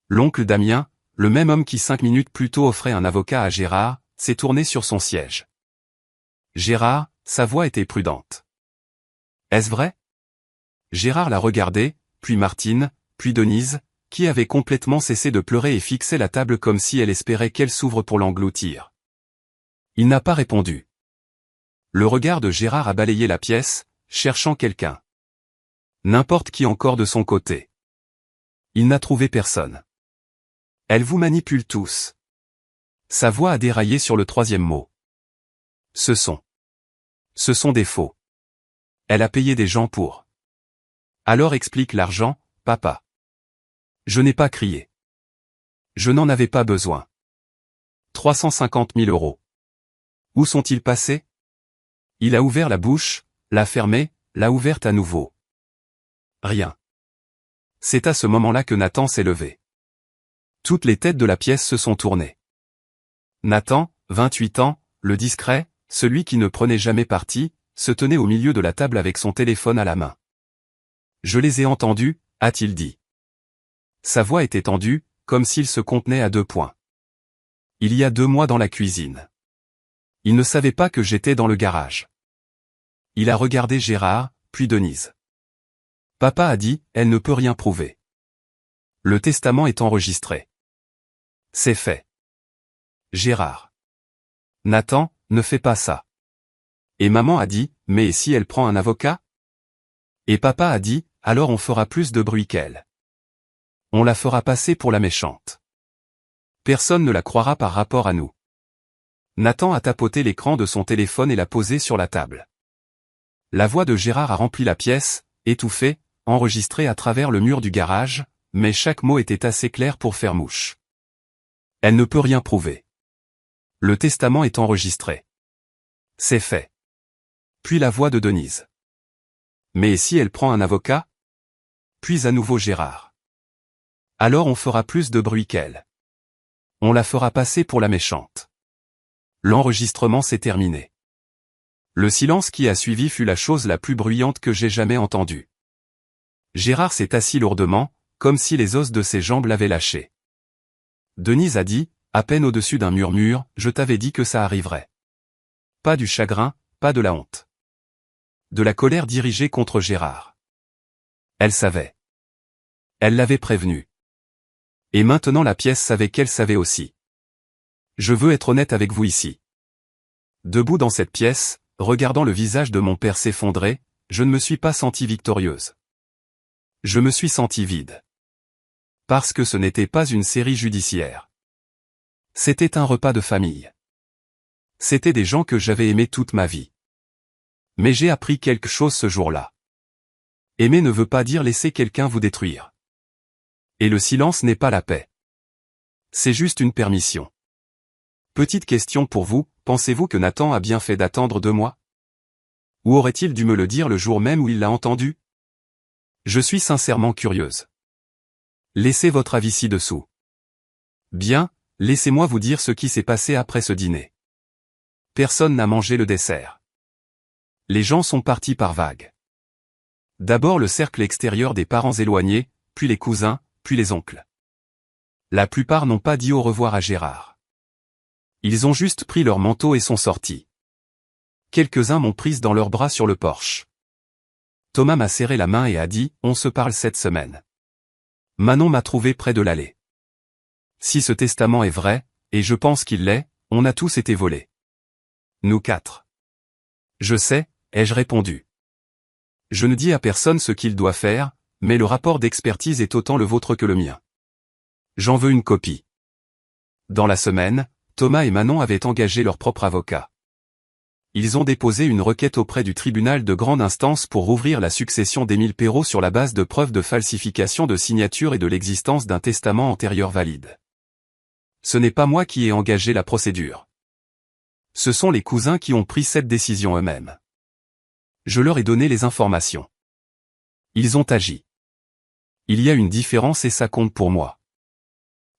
L'oncle Damien, le même homme qui 5 minutes plus tôt offrait un avocat à Gérard, s'est tourné sur son siège. Gérard, sa voix était prudente. Est-ce vrai? Gérard l'a regardé, puis Martine, puis Denise, qui avait complètement cessé de pleurer et fixait la table comme si elle espérait qu'elle s'ouvre pour l'engloutir. Il n'a pas répondu. Le regard de Gérard a balayé la pièce, cherchant quelqu'un. N'importe qui encore de son côté. Il n'a trouvé personne. Elle vous manipule tous. Sa voix a déraillé sur le 3e mot. Ce sont des faux. Elle a payé des gens pour. Alors explique l'argent, papa. Je n'ai pas crié. Je n'en avais pas besoin. 350 000 €. Où sont-ils passés? Il a ouvert la bouche, l'a fermée, l'a ouverte à nouveau. Rien. C'est à ce moment-là que Nathan s'est levé. Toutes les têtes de la pièce se sont tournées. Nathan, 28 ans, le discret, celui qui ne prenait jamais parti, se tenait au milieu de la table avec son téléphone à la main. Je les ai entendus, a-t-il dit. Sa voix était tendue, comme s'il se contenait à 2 points. Il y a 2 mois dans la cuisine. Il ne savait pas que j'étais dans le garage. Il a regardé Gérard, puis Denise. Papa a dit, elle ne peut rien prouver. Le testament est enregistré. C'est fait. Gérard. Nathan, ne fais pas ça. Et maman a dit, mais si elle prend un avocat? Et papa a dit, alors on fera plus de bruit qu'elle. On la fera passer pour la méchante. Personne ne la croira par rapport à nous. Nathan a tapoté l'écran de son téléphone et l'a posé sur la table. La voix de Gérard a rempli la pièce, étouffée, enregistrée à travers le mur du garage, mais chaque mot était assez clair pour faire mouche. Elle ne peut rien prouver. Le testament est enregistré. C'est fait. Puis la voix de Denise. Mais si elle prend un avocat? Puis à nouveau Gérard. Alors on fera plus de bruit qu'elle. On la fera passer pour la méchante. L'enregistrement s'est terminé. Le silence qui a suivi fut la chose la plus bruyante que j'ai jamais entendue. Gérard s'est assis lourdement, comme si les os de ses jambes l'avaient lâché. Denise a dit, à peine au-dessus d'un murmure, je t'avais dit que ça arriverait. Pas du chagrin, pas de la honte. De la colère dirigée contre Gérard. Elle savait. Elle l'avait prévenu. Et maintenant la pièce savait qu'elle savait aussi. Je veux être honnête avec vous ici. Debout dans cette pièce, regardant le visage de mon père s'effondrer, je ne me suis pas sentie victorieuse. Je me suis sentie vide. Parce que ce n'était pas une série judiciaire. C'était un repas de famille. C'était des gens que j'avais aimés toute ma vie. Mais j'ai appris quelque chose ce jour-là. Aimer ne veut pas dire laisser quelqu'un vous détruire. Et le silence n'est pas la paix. C'est juste une permission. Petite question pour vous, pensez-vous que Nathan a bien fait d'attendre 2 mois? Ou aurait-il dû me le dire le jour même où il l'a entendu? Je suis sincèrement curieuse. Laissez votre avis ci-dessous. Bien, laissez-moi vous dire ce qui s'est passé après ce dîner. Personne n'a mangé le dessert. Les gens sont partis par vagues. D'abord le cercle extérieur des parents éloignés, puis les cousins, puis les oncles. La plupart n'ont pas dit au revoir à Gérard. Ils ont juste pris leur manteau et sont sortis. Quelques-uns m'ont prise dans leurs bras sur le porche. Thomas m'a serré la main et a dit « On se parle cette semaine ». Manon m'a trouvé près de l'allée. Si ce testament est vrai, et je pense qu'il l'est, on a tous été volés. Nous 4. Je sais, ai-je répondu. Je ne dis à personne ce qu'il doit faire, mais le rapport d'expertise est autant le vôtre que le mien. J'en veux une copie. Dans la semaine, Thomas et Manon avaient engagé leur propre avocat. Ils ont déposé une requête auprès du tribunal de grande instance pour rouvrir la succession d'Émile Perrot sur la base de preuves de falsification de signature et de l'existence d'un testament antérieur valide. Ce n'est pas moi qui ai engagé la procédure. Ce sont les cousins qui ont pris cette décision eux-mêmes. Je leur ai donné les informations. Ils ont agi. Il y a une différence et ça compte pour moi.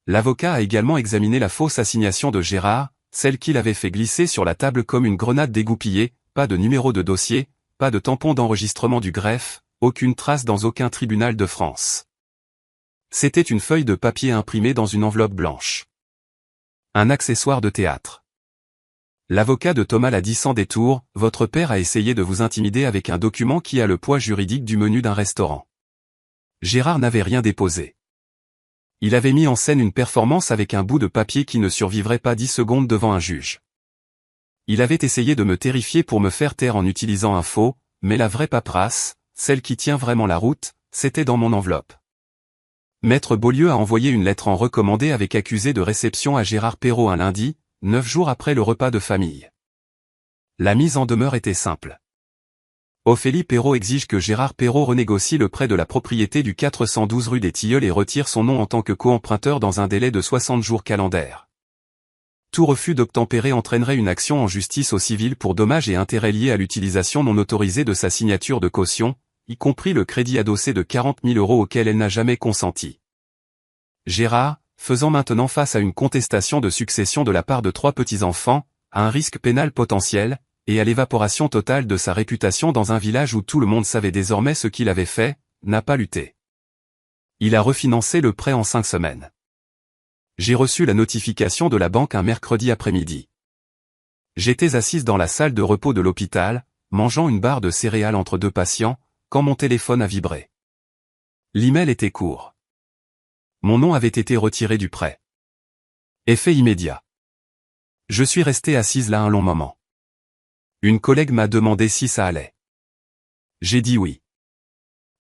L'avocat a également examiné la fausse assignation de Gérard, celle qu'il avait fait glisser sur la table comme une grenade dégoupillée, pas de numéro de dossier, pas de tampon d'enregistrement du greffe, aucune trace dans aucun tribunal de France. C'était une feuille de papier imprimée dans une enveloppe blanche. Un accessoire de théâtre. L'avocat de Thomas l'a dit sans détour, votre père a essayé de vous intimider avec un document qui a le poids juridique du menu d'un restaurant. Gérard n'avait rien déposé. Il avait mis en scène une performance avec un bout de papier qui ne survivrait pas 10 secondes devant un juge. Il avait essayé de me terrifier pour me faire taire en utilisant un faux, mais la vraie paperasse, celle qui tient vraiment la route, c'était dans mon enveloppe. Maître Beaulieu a envoyé une lettre en recommandé avec accusé de réception à Gérard Perrot un lundi, 9 jours après le repas de famille. La mise en demeure était simple. Ophélie Perrot exige que Gérard Perrot renégocie le prêt de la propriété du 412 rue des Tilleuls et retire son nom en tant que co-emprunteur dans un délai de 60 jours calendaires. Tout refus d'obtempérer entraînerait une action en justice au civil pour dommages et intérêts liés à l'utilisation non autorisée de sa signature de caution, y compris le crédit adossé de 40 000 € auquel elle n'a jamais consenti. Gérard, faisant maintenant face à une contestation de succession de la part de 3 petits-enfants, à un risque pénal potentiel, et à l'évaporation totale de sa réputation dans un village où tout le monde savait désormais ce qu'il avait fait, n'a pas lutté. Il a refinancé le prêt en 5 semaines. J'ai reçu la notification de la banque un mercredi après-midi. J'étais assise dans la salle de repos de l'hôpital, mangeant une barre de céréales entre 2 patients, quand mon téléphone a vibré. L'email était court. Mon nom avait été retiré du prêt. Effet immédiat. Je suis restée assise là un long moment. Une collègue m'a demandé si ça allait. J'ai dit oui.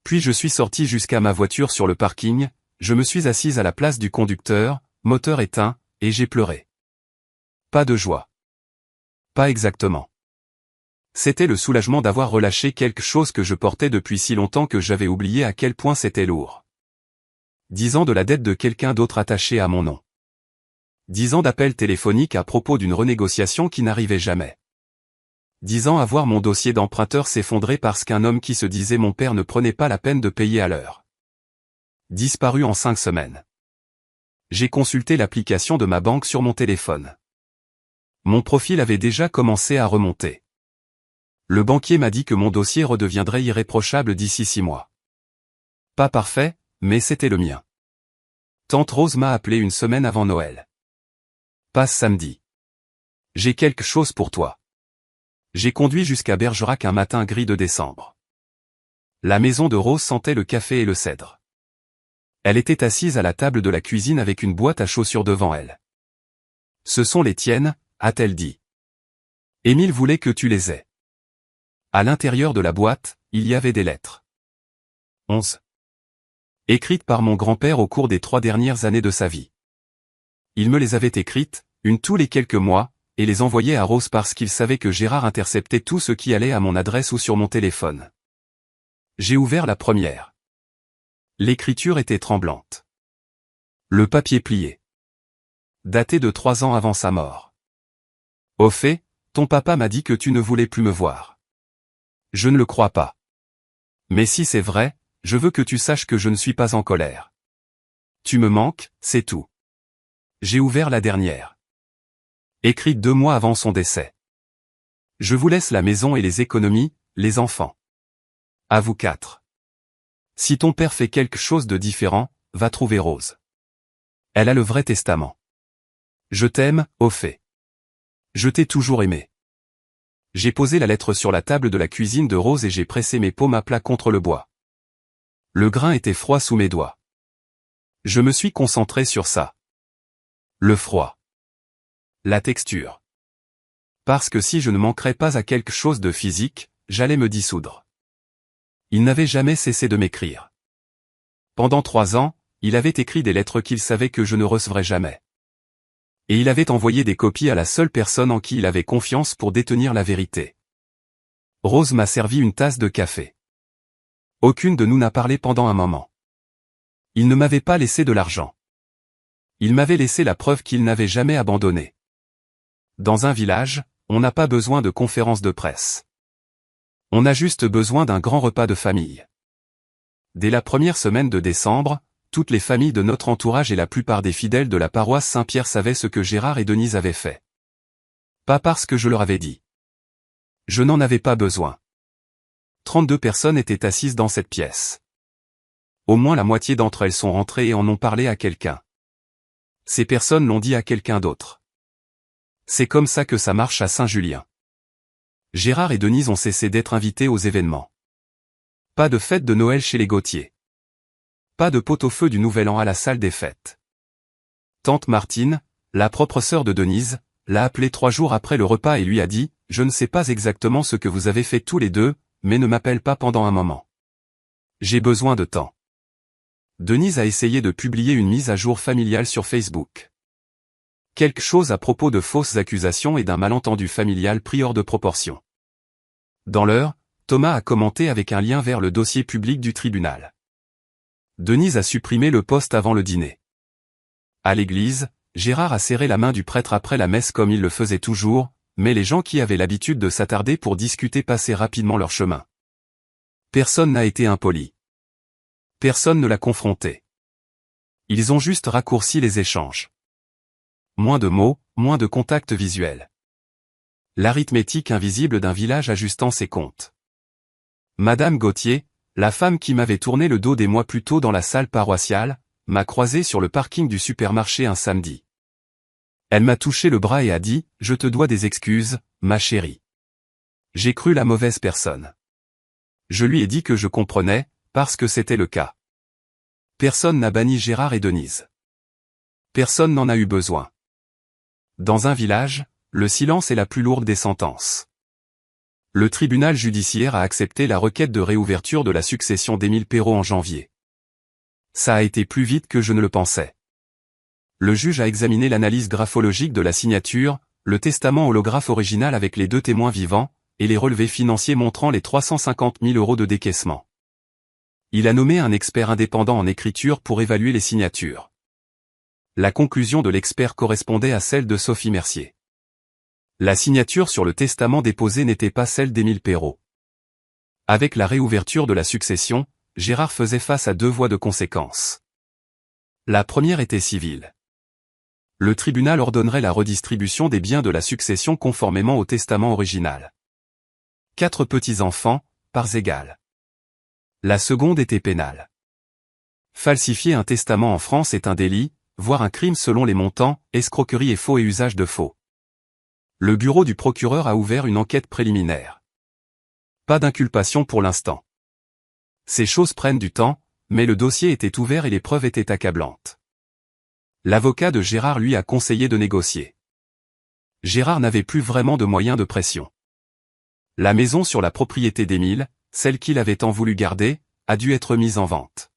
Puis je suis sortie jusqu'à ma voiture sur le parking, je me suis assise à la place du conducteur, moteur éteint, et j'ai pleuré. Pas de joie. Pas exactement. C'était le soulagement d'avoir relâché quelque chose que je portais depuis si longtemps que j'avais oublié à quel point c'était lourd. 10 ans de la dette de quelqu'un d'autre attachée à mon nom. 10 ans d'appels téléphoniques à propos d'une renégociation qui n'arrivait jamais. 10 ans à voir mon dossier d'emprunteur s'effondrer parce qu'un homme qui se disait mon père ne prenait pas la peine de payer à l'heure. Disparu en 5 semaines. J'ai consulté l'application de ma banque sur mon téléphone. Mon profil avait déjà commencé à remonter. Le banquier m'a dit que mon dossier redeviendrait irréprochable d'ici 6 mois. Pas parfait, mais c'était le mien. Tante Rose m'a appelé une semaine avant Noël. Passe samedi. J'ai quelque chose pour toi. J'ai conduit jusqu'à Bergerac un matin gris de décembre. La maison de Rose sentait le café et le cèdre. Elle était assise à la table de la cuisine avec une boîte à chaussures devant elle. « Ce sont les tiennes », a-t-elle dit. « Émile voulait que tu les aies. » À l'intérieur de la boîte, il y avait des lettres. 11. Écrites par mon grand-père au cours des 3 dernières années de sa vie. Il me les avait écrites, une tous les quelques mois, et les envoyait à Rose parce qu'il savait que Gérard interceptait tout ce qui allait à mon adresse ou sur mon téléphone. J'ai ouvert la première. L'écriture était tremblante. Le papier plié. Daté de 3 ans avant sa mort. Au fait, ton papa m'a dit que tu ne voulais plus me voir. Je ne le crois pas. Mais si c'est vrai, je veux que tu saches que je ne suis pas en colère. Tu me manques, c'est tout. J'ai ouvert la dernière. Écrite 2 mois avant son décès. Je vous laisse la maison et les économies, les enfants. À vous 4. Si ton père fait quelque chose de différent, va trouver Rose. Elle a le vrai testament. Je t'aime, au fait. Je t'ai toujours aimé. J'ai posé la lettre sur la table de la cuisine de Rose et j'ai pressé mes paumes à plat contre le bois. Le grain était froid sous mes doigts. Je me suis concentré sur ça. Le froid. La texture. Parce que si je ne manquerais pas à quelque chose de physique, j'allais me dissoudre. Il n'avait jamais cessé de m'écrire. Pendant 3 ans, il avait écrit des lettres qu'il savait que je ne recevrais jamais. Et il avait envoyé des copies à la seule personne en qui il avait confiance pour détenir la vérité. Rose m'a servi une tasse de café. Aucune de nous n'a parlé pendant un moment. Il ne m'avait pas laissé de l'argent. Il m'avait laissé la preuve qu'il n'avait jamais abandonné. Dans un village, on n'a pas besoin de conférences de presse. On a juste besoin d'un grand repas de famille. Dès la première semaine de décembre, toutes les familles de notre entourage et la plupart des fidèles de la paroisse Saint-Pierre savaient ce que Gérard et Denise avaient fait. Pas parce que je leur avais dit. Je n'en avais pas besoin. 32 personnes étaient assises dans cette pièce. Au moins la moitié d'entre elles sont rentrées et en ont parlé à quelqu'un. Ces personnes l'ont dit à quelqu'un d'autre. C'est comme ça que ça marche à Saint-Julien. Gérard et Denise ont cessé d'être invités aux événements. Pas de fête de Noël chez les Gauthier. Pas de pot-au-feu du Nouvel An à la salle des fêtes. Tante Martine, la propre sœur de Denise, l'a appelé 3 jours après le repas et lui a dit « Je ne sais pas exactement ce que vous avez fait tous les deux, mais ne m'appelle pas pendant un moment. J'ai besoin de temps. » Denise a essayé de publier une mise à jour familiale sur Facebook. Quelque chose à propos de fausses accusations et d'un malentendu familial pris hors de proportion. Dans l'heure, Thomas a commenté avec un lien vers le dossier public du tribunal. Denise a supprimé le post avant le dîner. À l'église, Gérard a serré la main du prêtre après la messe comme il le faisait toujours, mais les gens qui avaient l'habitude de s'attarder pour discuter passaient rapidement leur chemin. Personne n'a été impoli. Personne ne l'a confronté. Ils ont juste raccourci les échanges. Moins de mots, moins de contacts visuels. L'arithmétique invisible d'un village ajustant ses comptes. Madame Gauthier, la femme qui m'avait tourné le dos des mois plus tôt dans la salle paroissiale, m'a croisé sur le parking du supermarché un samedi. Elle m'a touché le bras et a dit « Je te dois des excuses, ma chérie. » J'ai cru la mauvaise personne. Je lui ai dit que je comprenais, parce que c'était le cas. Personne n'a banni Gérard et Denise. Personne n'en a eu besoin. Dans un village, le silence est la plus lourde des sentences. Le tribunal judiciaire a accepté la requête de réouverture de la succession d'Émile Perrot en janvier. Ça a été plus vite que je ne le pensais. Le juge a examiné l'analyse graphologique de la signature, le testament holographe original avec les 2 témoins vivants, et les relevés financiers montrant les 350 000 € de décaissement. Il a nommé un expert indépendant en écriture pour évaluer les signatures. La conclusion de l'expert correspondait à celle de Sophie Mercier. La signature sur le testament déposé n'était pas celle d'Émile Perrot. Avec la réouverture de la succession, Gérard faisait face à 2 voies de conséquences. La première était civile. Le tribunal ordonnerait la redistribution des biens de la succession conformément au testament original. 4 petits-enfants, parts égales. La seconde était pénale. Falsifier un testament en France est un délit, voire un crime selon les montants, escroquerie et faux et usage de faux. Le bureau du procureur a ouvert une enquête préliminaire. Pas d'inculpation pour l'instant. Ces choses prennent du temps, mais le dossier était ouvert et les preuves étaient accablantes. L'avocat de Gérard lui a conseillé de négocier. Gérard n'avait plus vraiment de moyens de pression. La maison sur la propriété d'Émile, celle qu'il avait tant voulu garder, a dû être mise en vente.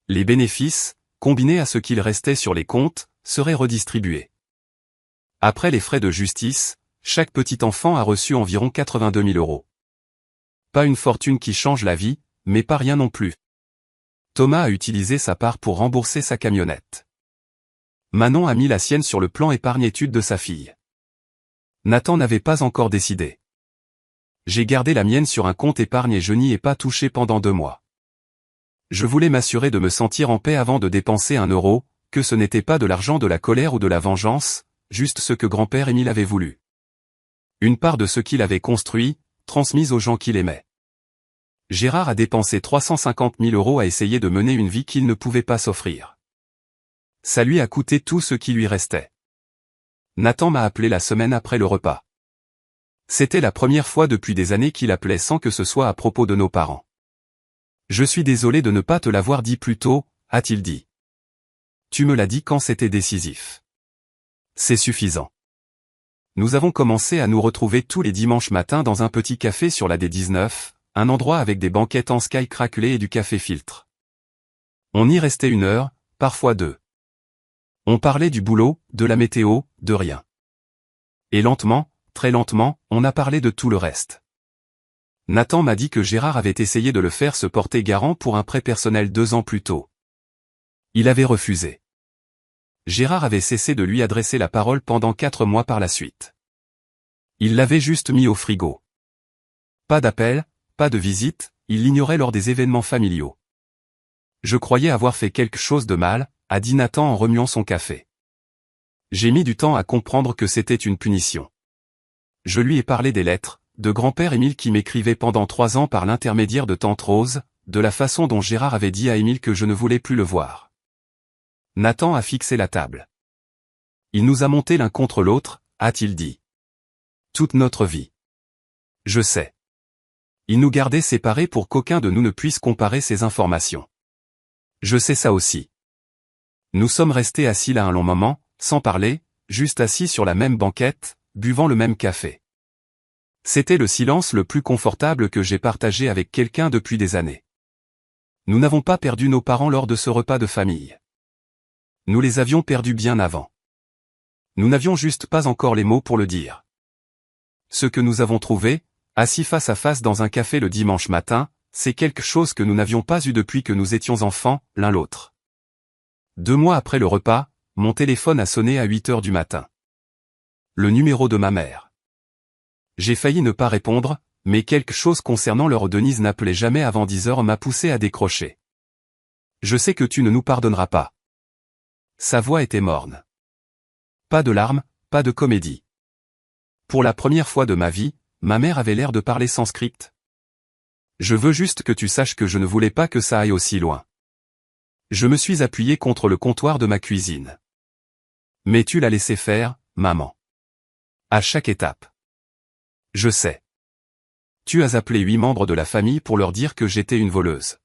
Les bénéfices, combinés à ce qu'il restait sur les comptes, seraient redistribués. Après les frais de justice, chaque petit enfant a reçu environ 82 000 €. Pas une fortune qui change la vie, mais pas rien non plus. Thomas a utilisé sa part pour rembourser sa camionnette. Manon a mis la sienne sur le plan épargne-études de sa fille. Nathan n'avait pas encore décidé. J'ai gardé la mienne sur un compte épargne et je n'y ai pas touché pendant 2 mois. Je voulais m'assurer de me sentir en paix avant de dépenser 1 euro, que ce n'était pas de l'argent de la colère ou de la vengeance, juste ce que grand-père Émile avait voulu. Une part de ce qu'il avait construit, transmise aux gens qu'il aimait. Gérard a dépensé 350 000 € à essayer de mener une vie qu'il ne pouvait pas s'offrir. Ça lui a coûté tout ce qui lui restait. Nathan m'a appelé la semaine après le repas. C'était la première fois depuis des années qu'il appelait sans que ce soit à propos de nos parents. Je suis désolé de ne pas te l'avoir dit plus tôt, a-t-il dit. Tu me l'as dit quand c'était décisif. C'est suffisant. Nous avons commencé à nous retrouver tous les dimanches matins dans un petit café sur la D19, un endroit avec des banquettes en sky craquelées et du café filtre. On y restait 1 heure, parfois 2. On parlait du boulot, de la météo, de rien. Et lentement, très lentement, on a parlé de tout le reste. Nathan m'a dit que Gérard avait essayé de le faire se porter garant pour un prêt personnel 2 ans plus tôt. Il avait refusé. Gérard avait cessé de lui adresser la parole pendant 4 mois par la suite. Il l'avait juste mis au frigo. Pas d'appel, pas de visite, il l'ignorait lors des événements familiaux. Je croyais avoir fait quelque chose de mal, a dit Nathan en remuant son café. J'ai mis du temps à comprendre que c'était une punition. Je lui ai parlé des lettres, de grand-père Émile qui m'écrivait pendant 3 ans par l'intermédiaire de tante Rose, de la façon dont Gérard avait dit à Émile que je ne voulais plus le voir. Nathan a fixé la table. Il nous a montés l'un contre l'autre, a-t-il dit. Toute notre vie. Je sais. Il nous gardait séparés pour qu'aucun de nous ne puisse comparer ces informations. Je sais ça aussi. Nous sommes restés assis là un long moment, sans parler, juste assis sur la même banquette, buvant le même café. C'était le silence le plus confortable que j'ai partagé avec quelqu'un depuis des années. Nous n'avons pas perdu nos parents lors de ce repas de famille. Nous les avions perdus bien avant. Nous n'avions juste pas encore les mots pour le dire. Ce que nous avons trouvé, assis face à face dans un café le dimanche matin, c'est quelque chose que nous n'avions pas eu depuis que nous étions enfants, l'un l'autre. 2 mois après le repas, mon téléphone a sonné à 8 heures du matin. Le numéro de ma mère. J'ai failli ne pas répondre, mais quelque chose concernant l'heure où Denise n'appelait jamais avant 10 heures m'a poussé à décrocher. Je sais que tu ne nous pardonneras pas. Sa voix était morne. Pas de larmes, pas de comédie. Pour la première fois de ma vie, ma mère avait l'air de parler sans script. Je veux juste que tu saches que je ne voulais pas que ça aille aussi loin. Je me suis appuyé contre le comptoir de ma cuisine. Mais tu l'as laissé faire, maman. À chaque étape. Je sais. Tu as appelé 8 membres de la famille pour leur dire que j'étais une voleuse.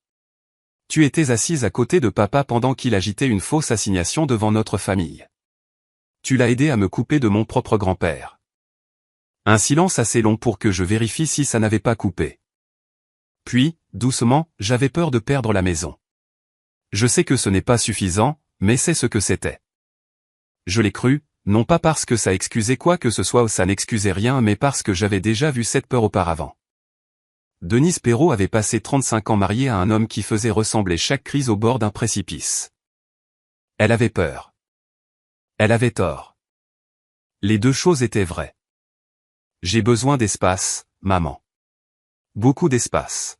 Tu étais assise à côté de papa pendant qu'il agitait une fausse assignation devant notre famille. Tu l'as aidé à me couper de mon propre grand-père. Un silence assez long pour que je vérifie si ça n'avait pas coupé. Puis, doucement, j'avais peur de perdre la maison. Je sais que ce n'est pas suffisant, mais c'est ce que c'était. Je l'ai cru, non pas parce que ça excusait quoi que ce soit ou ça n'excusait rien mais parce que j'avais déjà vu cette peur auparavant. Denise Perrault avait passé 35 ans mariée à un homme qui faisait ressembler chaque crise au bord d'un précipice. Elle avait peur. Elle avait tort. Les 2 choses étaient vraies. J'ai besoin d'espace, maman. Beaucoup d'espace.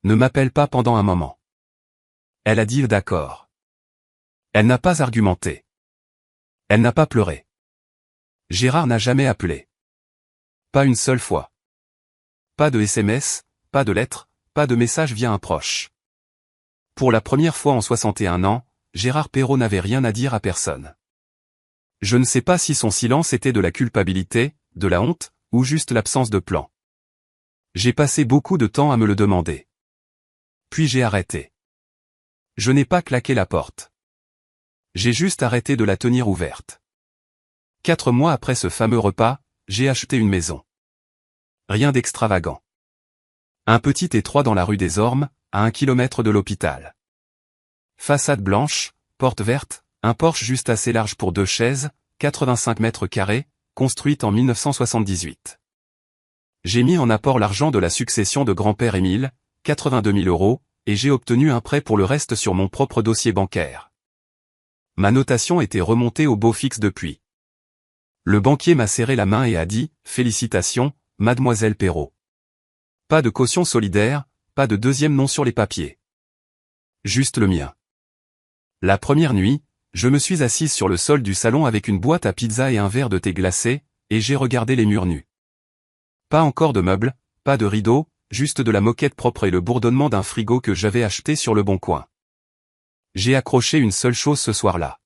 Ne m'appelle pas pendant un moment. Elle a dit d'accord. Elle n'a pas argumenté. Elle n'a pas pleuré. Gérard n'a jamais appelé. Pas une seule fois. Pas de SMS, pas de lettre, pas de message via un proche. Pour la première fois en 61 ans, Gérard Perrault n'avait rien à dire à personne. Je ne sais pas si son silence était de la culpabilité, de la honte, ou juste l'absence de plan. J'ai passé beaucoup de temps à me le demander. Puis j'ai arrêté. Je n'ai pas claqué la porte. J'ai juste arrêté de la tenir ouverte. 4 mois après ce fameux repas, j'ai acheté une maison. Rien d'extravagant. Un petit étroit dans la rue des Ormes, à 1 kilomètre de l'hôpital. Façade blanche, porte verte, un porche juste assez large pour 2 chaises, 85 mètres carrés, construite en 1978. J'ai mis en apport l'argent de la succession de grand-père Émile, 82 000 €, et j'ai obtenu un prêt pour le reste sur mon propre dossier bancaire. Ma notation était remontée au beau fixe depuis. Le banquier m'a serré la main et a dit « Félicitations, mademoiselle Perrault. Pas de caution solidaire, pas de deuxième nom sur les papiers. Juste le mien. » La première nuit, je me suis assise sur le sol du salon avec une boîte à pizza et un verre de thé glacé, et j'ai regardé les murs nus. Pas encore de meubles, pas de rideaux, juste de la moquette propre et le bourdonnement d'un frigo que j'avais acheté sur le Bon Coin. J'ai accroché une seule chose ce soir-là.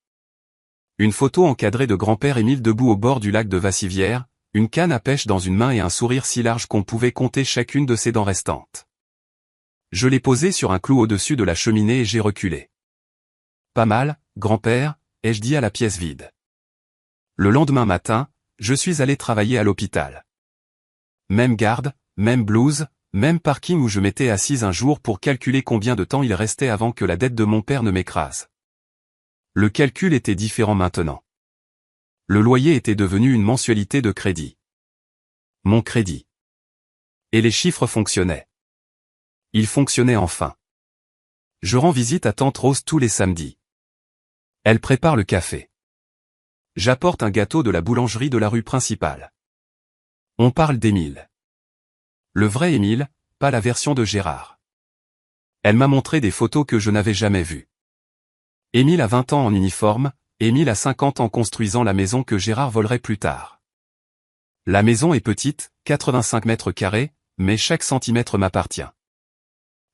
Une photo encadrée de grand-père Émile debout au bord du lac de Vassivière, une canne à pêche dans une main et un sourire si large qu'on pouvait compter chacune de ses dents restantes. Je l'ai posée sur un clou au-dessus de la cheminée et j'ai reculé. Pas mal, grand-père, ai-je dit à la pièce vide. Le lendemain matin, je suis allé travailler à l'hôpital. Même garde, même blouse, même parking où je m'étais assise un jour pour calculer combien de temps il restait avant que la dette de mon père ne m'écrase. Le calcul était différent maintenant. Le loyer était devenu une mensualité de crédit. Mon crédit. Et les chiffres fonctionnaient. Ils fonctionnaient enfin. Je rends visite à tante Rose tous les samedis. Elle prépare le café. J'apporte un gâteau de la boulangerie de la rue principale. On parle d'Émile. Le vrai Émile, pas la version de Gérard. Elle m'a montré des photos que je n'avais jamais vues. Émile a 20 ans en uniforme, Émile a 50 ans construisant la maison que Gérard volerait plus tard. La maison est petite, 85 mètres carrés, mais chaque centimètre m'appartient.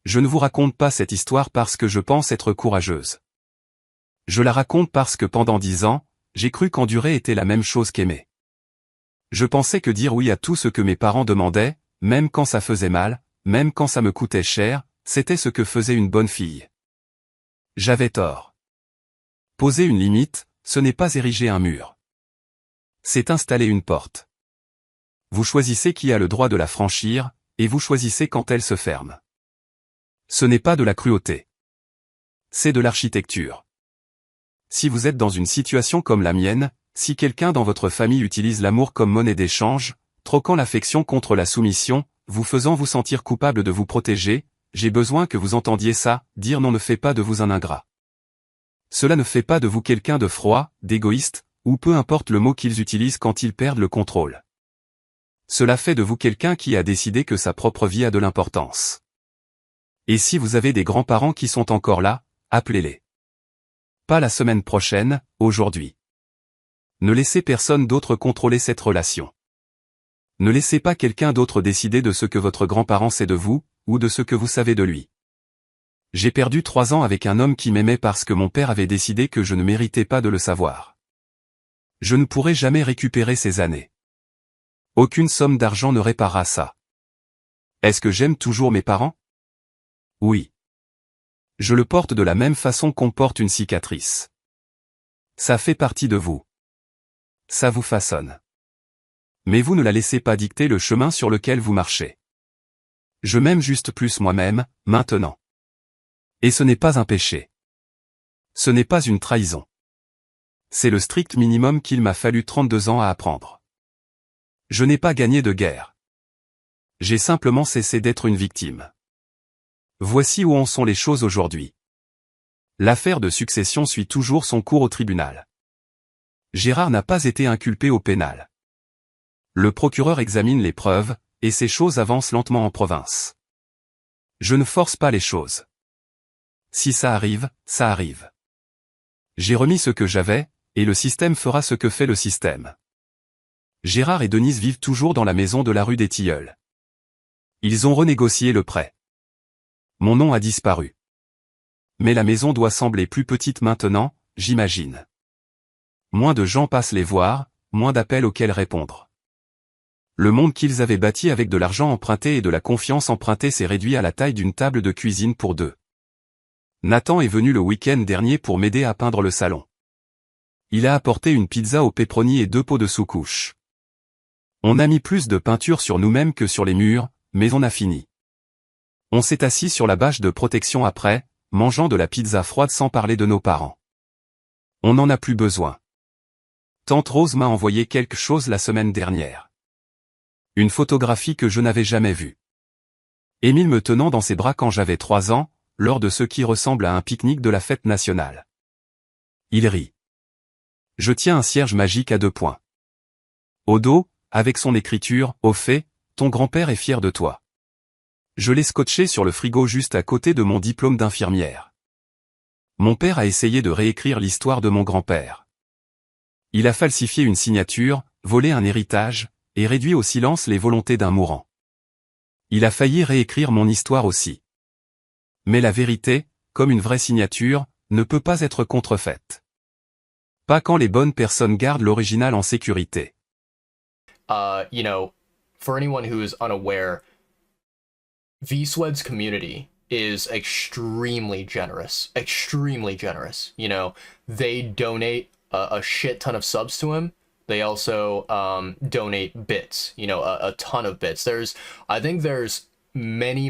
Je ne vous raconte pas cette histoire parce que je pense être courageuse. Je la raconte parce que pendant 10 ans, j'ai cru qu'endurer était la même chose qu'aimer. Je pensais que dire oui à tout ce que mes parents demandaient, même quand ça faisait mal, même quand ça me coûtait cher, c'était ce que faisait une bonne fille. J'avais tort. Poser une limite, ce n'est pas ériger un mur. C'est installer une porte. Vous choisissez qui a le droit de la franchir, et vous choisissez quand elle se ferme. Ce n'est pas de la cruauté. C'est de l'architecture. Si vous êtes dans une situation comme la mienne, si quelqu'un dans votre famille utilise l'amour comme monnaie d'échange, troquant l'affection contre la soumission, vous faisant vous sentir coupable de vous protéger, j'ai besoin que vous entendiez ça, dire non ne fait pas de vous un ingrat. Cela ne fait pas de vous quelqu'un de froid, d'égoïste, ou peu importe le mot qu'ils utilisent quand ils perdent le contrôle. Cela fait de vous quelqu'un qui a décidé que sa propre vie a de l'importance. Et si vous avez des grands-parents qui sont encore là, appelez-les. Pas la semaine prochaine, aujourd'hui. Ne laissez personne d'autre contrôler cette relation. Ne laissez pas quelqu'un d'autre décider de ce que votre grand-parent sait de vous, ou de ce que vous savez de lui. J'ai perdu 3 ans avec un homme qui m'aimait parce que mon père avait décidé que je ne méritais pas de le savoir. Je ne pourrai jamais récupérer ces années. Aucune somme d'argent ne réparera ça. Est-ce que j'aime toujours mes parents? Oui. Je le porte de la même façon qu'on porte une cicatrice. Ça fait partie de vous. Ça vous façonne. Mais vous ne la laissez pas dicter le chemin sur lequel vous marchez. Je m'aime juste plus moi-même, maintenant. Et ce n'est pas un péché. Ce n'est pas une trahison. C'est le strict minimum qu'il m'a fallu 32 ans à apprendre. Je n'ai pas gagné de guerre. J'ai simplement cessé d'être une victime. Voici où en sont les choses aujourd'hui. L'affaire de succession suit toujours son cours au tribunal. Gérard n'a pas été inculpé au pénal. Le procureur examine les preuves, et ces choses avancent lentement en province. Je ne force pas les choses. Si ça arrive, ça arrive. J'ai remis ce que j'avais, et le système fera ce que fait le système. Gérard et Denise vivent toujours dans la maison de la rue des Tilleuls. Ils ont renégocié le prêt. Mon nom a disparu. Mais la maison doit sembler plus petite maintenant, j'imagine. Moins de gens passent les voir, moins d'appels auxquels répondre. Le monde qu'ils avaient bâti avec de l'argent emprunté et de la confiance empruntée s'est réduit à la taille d'une table de cuisine pour deux. Nathan est venu le week-end dernier pour m'aider à peindre le salon. Il a apporté une pizza au pepperoni et 2 pots de sous-couche. On a mis plus de peinture sur nous-mêmes que sur les murs, mais on a fini. On s'est assis sur la bâche de protection après, mangeant de la pizza froide sans parler de nos parents. On n'en a plus besoin. Tante Rose m'a envoyé quelque chose la semaine dernière. Une photographie que je n'avais jamais vue. Émile me tenant dans ses bras quand j'avais 3 ans, lors de ce qui ressemble à un pique-nique de la fête nationale. Il rit. Je tiens un cierge magique à 2 points. Au dos, avec son écriture, au fait, ton grand-père est fier de toi. Je l'ai scotché sur le frigo juste à côté de mon diplôme d'infirmière. Mon père a essayé de réécrire l'histoire de mon grand-père. Il a falsifié une signature, volé un héritage, et réduit au silence les volontés d'un mourant. Il a failli réécrire mon histoire aussi. Mais la vérité, comme une vraie signature, ne peut pas être contrefaite. Pas quand les bonnes personnes gardent l'original en sécurité. You know, for anyone who is unaware, VSWED's community is extremely generous. Extrememely generous. You know, they donate a shit ton of subs to him. They also donate bits, you know, a ton of bits. I think there's many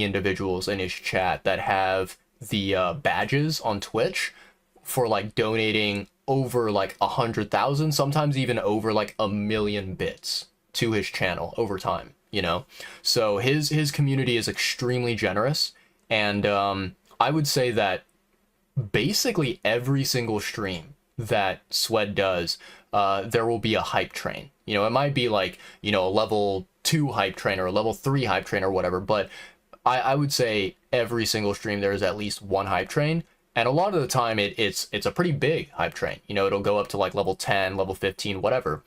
individuals in his chat that have the badges on Twitch for like donating over like 100,000, sometimes even over like 1,000,000 bits to his channel over time, you know? So his community is extremely generous, and I would say that basically every single stream that Swed does, there will be a hype train. You know, it might be like, you know, a level 2 hype train or a level 3 hype train or whatever, but I would say every single stream there is at least one hype train, and a lot of the time it's a pretty big hype train. You know, it'll go up to like level 10, level 15, whatever.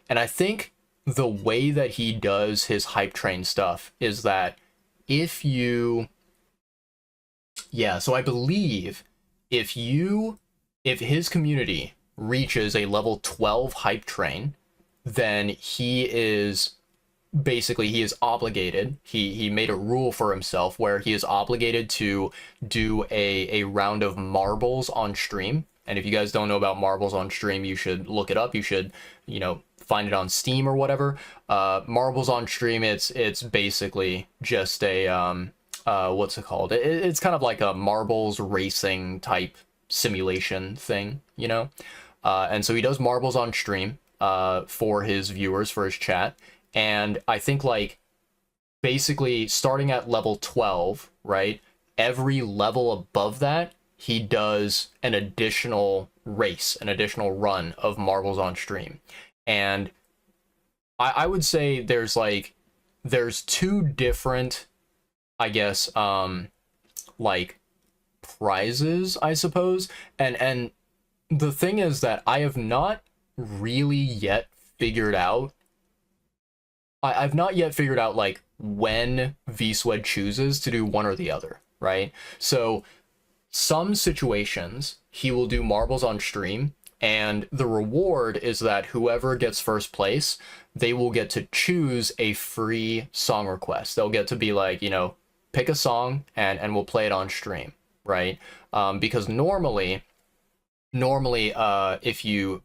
And I think the way that he does his hype train stuff is that if you... Yeah, so I believe if his community reaches a level 12 hype train, then he is obligated. He made a rule for himself where he is obligated to do a round of marbles on stream. And if you guys don't know about marbles on stream, you should look it up. You should, you know, find it on Steam or whatever. Marbles on stream, it's basically just a what's it called? It's kind of like a marbles racing type simulation thing, you know? And so he does marbles on stream for his viewers, for his chat. And I think like basically starting at level 12, right? Every level above that, he does an additional race, an additional run of marbles on stream. And I would say there's 2 different, I guess, like prizes, I suppose. And the thing is that I have not really yet figured out I've not yet figured out like when VSWED chooses to do one or the other, right? So some situations he will do marbles on stream, and the reward is that whoever gets first place, they will get to choose a free song request. They'll get to be like, you know, pick a song and we'll play it on stream, right? Because normally if you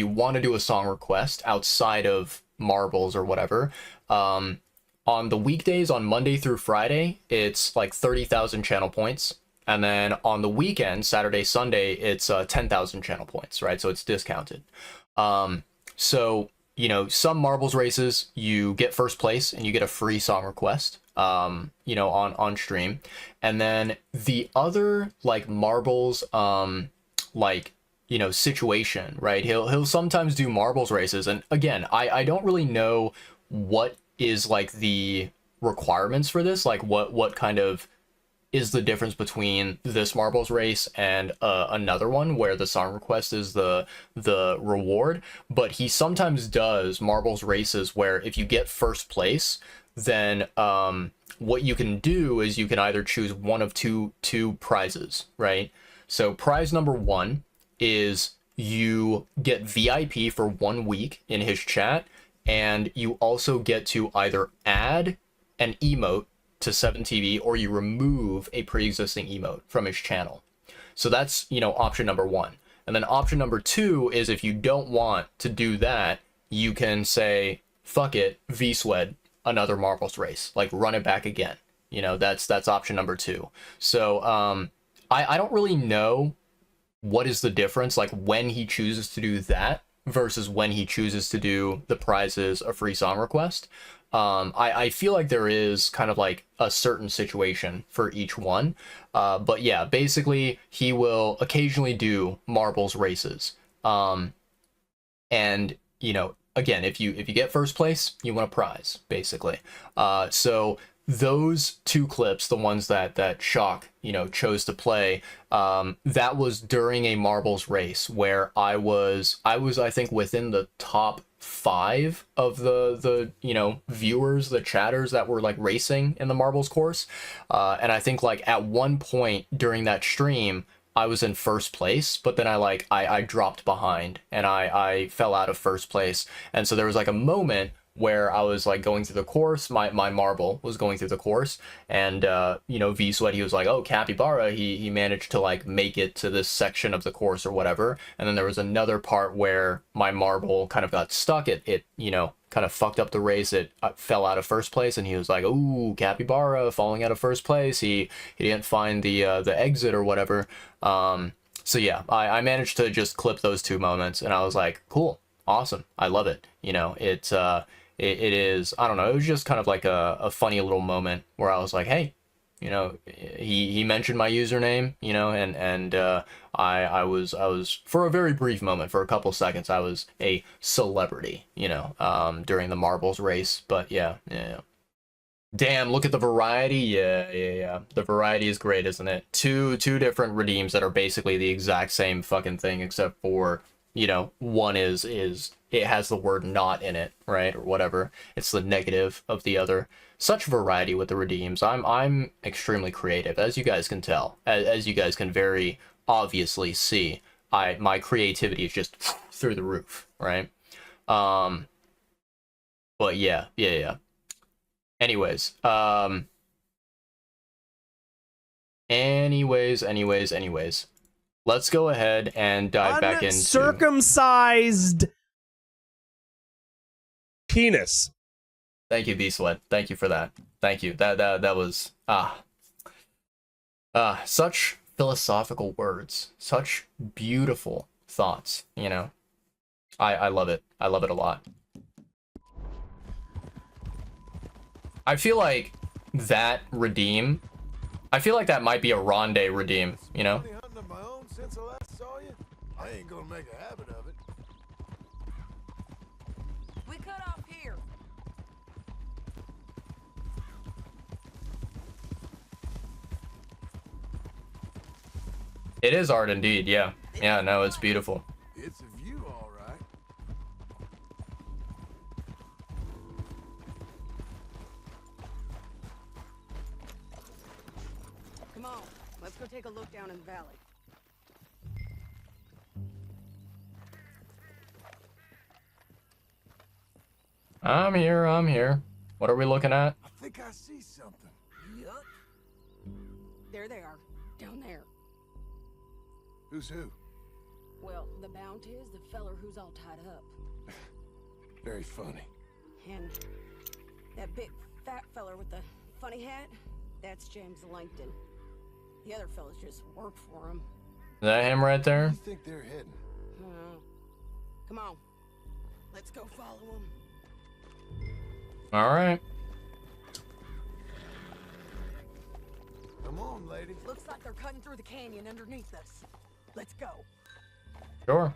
want to do a song request outside of marbles or whatever, on the weekdays, on Monday through Friday, it's like 30,000 channel points, and then on the weekend, Saturday, Sunday, it's 10,000 channel points, right? So it's discounted. So, you know, some marbles races you get first place and you get a free song request, you know, on stream, and then the other like marbles like, you know, situation, right? He'll sometimes do marbles races, and again, I don't really know what is like the requirements for this, like what kind of is the difference between this marbles race and another one where the song request is the reward. But he sometimes does marbles races where if you get first place, then what you can do is you can either choose one of two prizes, right? So prize number 1 is you get VIP for 1 week in his chat, and you also get to either add an emote to 7TV or you remove a pre-existing emote from his channel. So that's, you know, option number 1. And then option number 2 is if you don't want to do that, you can say, fuck it, VSWED, another marbles race, like run it back again. You know, that's option number 2. So I don't really know what is the difference, like when he chooses to do that versus when he chooses to do the prizes a free song request. I feel like there is kind of like a certain situation for each one. But yeah, basically he will occasionally do marbles races. And you know, again, if you get first place, you win a prize, basically. So those 2 clips, the ones that Shock, you know, chose to play, that was during a marbles race where I was I think within the top 5 of the you know, viewers, the chatters that were like racing in the marbles course. And I think like at one point during that stream I was in first place, but then I dropped behind and I fell out of first place. And so there was like a moment where I was like going through the course, my marble was going through the course, and you know, VSWED, he was like, oh, Capybara, he managed to like make it to this section of the course or whatever. And then there was another part where my marble kind of got stuck, it you know, kind of fucked up the race, it fell out of first place, and he was like, ooh, Capybara falling out of first place, he didn't find the exit or whatever. So yeah, I managed to just clip those 2 moments, and I was like, cool, awesome, I love it. You know, it is, I don't know, it was just kind of like a funny little moment where I was like, hey, you know, he mentioned my username, you know, and I was for a very brief moment, for a couple seconds, I was a celebrity, you know, during the marbles race. But yeah. Damn, look at the variety. Yeah. The variety is great, isn't it? Two different redeems that are basically the exact same fucking thing, except for, you know, one is it has the word not in it, right? Or whatever. It's the negative of the other. Such variety with the redeems. I'm extremely creative, as you guys can tell. As you guys can very obviously see. My creativity is just through the roof, right? But yeah. Anyways, anyways, let's go ahead and dive back into uncircumcised penis. Thank you, VSWED. Thank you for that. Thank you. That was such philosophical words, such beautiful thoughts. You know, I love it. I love it a lot. I feel like that redeem, I feel like that might be a Ronde redeem, you know? I ain't gonna make a habit of it. We cut off here. It is art indeed, yeah. Yeah, no, it's beautiful. It's a view, all right. Come on, let's go take a look down in the valley. I'm here. What are we looking at? I think I see something. Yup. There they are, down there. Who's who? Well, the bounty is the feller who's all tied up. Very funny. And that big fat feller with the funny hat, that's James Langton. The other fellas just work for him. Is that him right Where there? do you think they're heading? Come on, let's go follow him. All right. Come on, lady. Looks like they're cutting through the canyon underneath us. Let's go. Sure.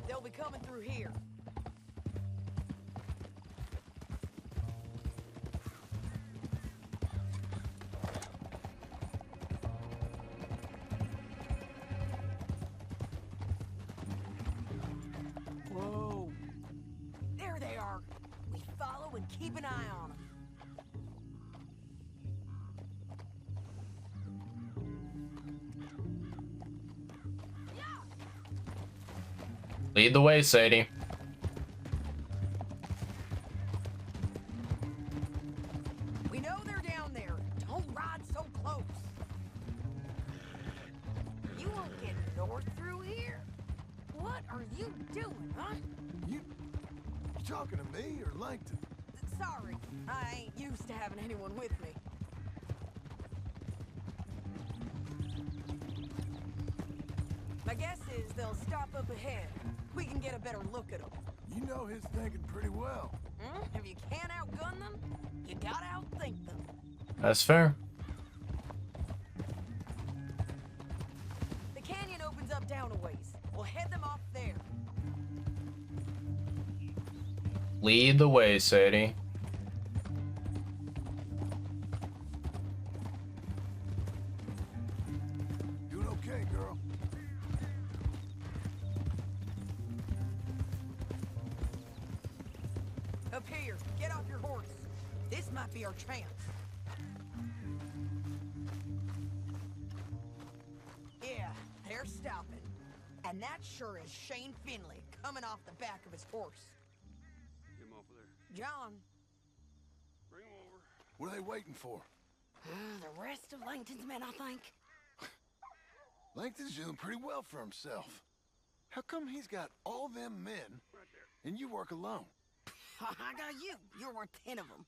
They'll be coming through here. keep an eye on them. Lead the way, Sadie. We know they're down there. Don't ride so close. You won't get north through here. What are you doing, huh? You talking to me or Langton? Sorry, I ain't used to having anyone with me. My guess is they'll stop up ahead. We can get a better look at them. You know his thinking pretty well. If you can't outgun them, you gotta outthink them. That's fair. The canyon opens up down a ways. We'll head them off there. Lead the way, Sadie. Doing okay, girl. Up here, get off your horse. This might be our chance. Yeah, they're stopping. And that sure is Shane Finley coming off the back of his horse. Get him off of there. John, Bring him over. What are they waiting for? the rest of Langton's men, I think. Langton's doing pretty well for himself. How come he's got all them men Right there. and you work alone? I got you. You're worth 10 of them.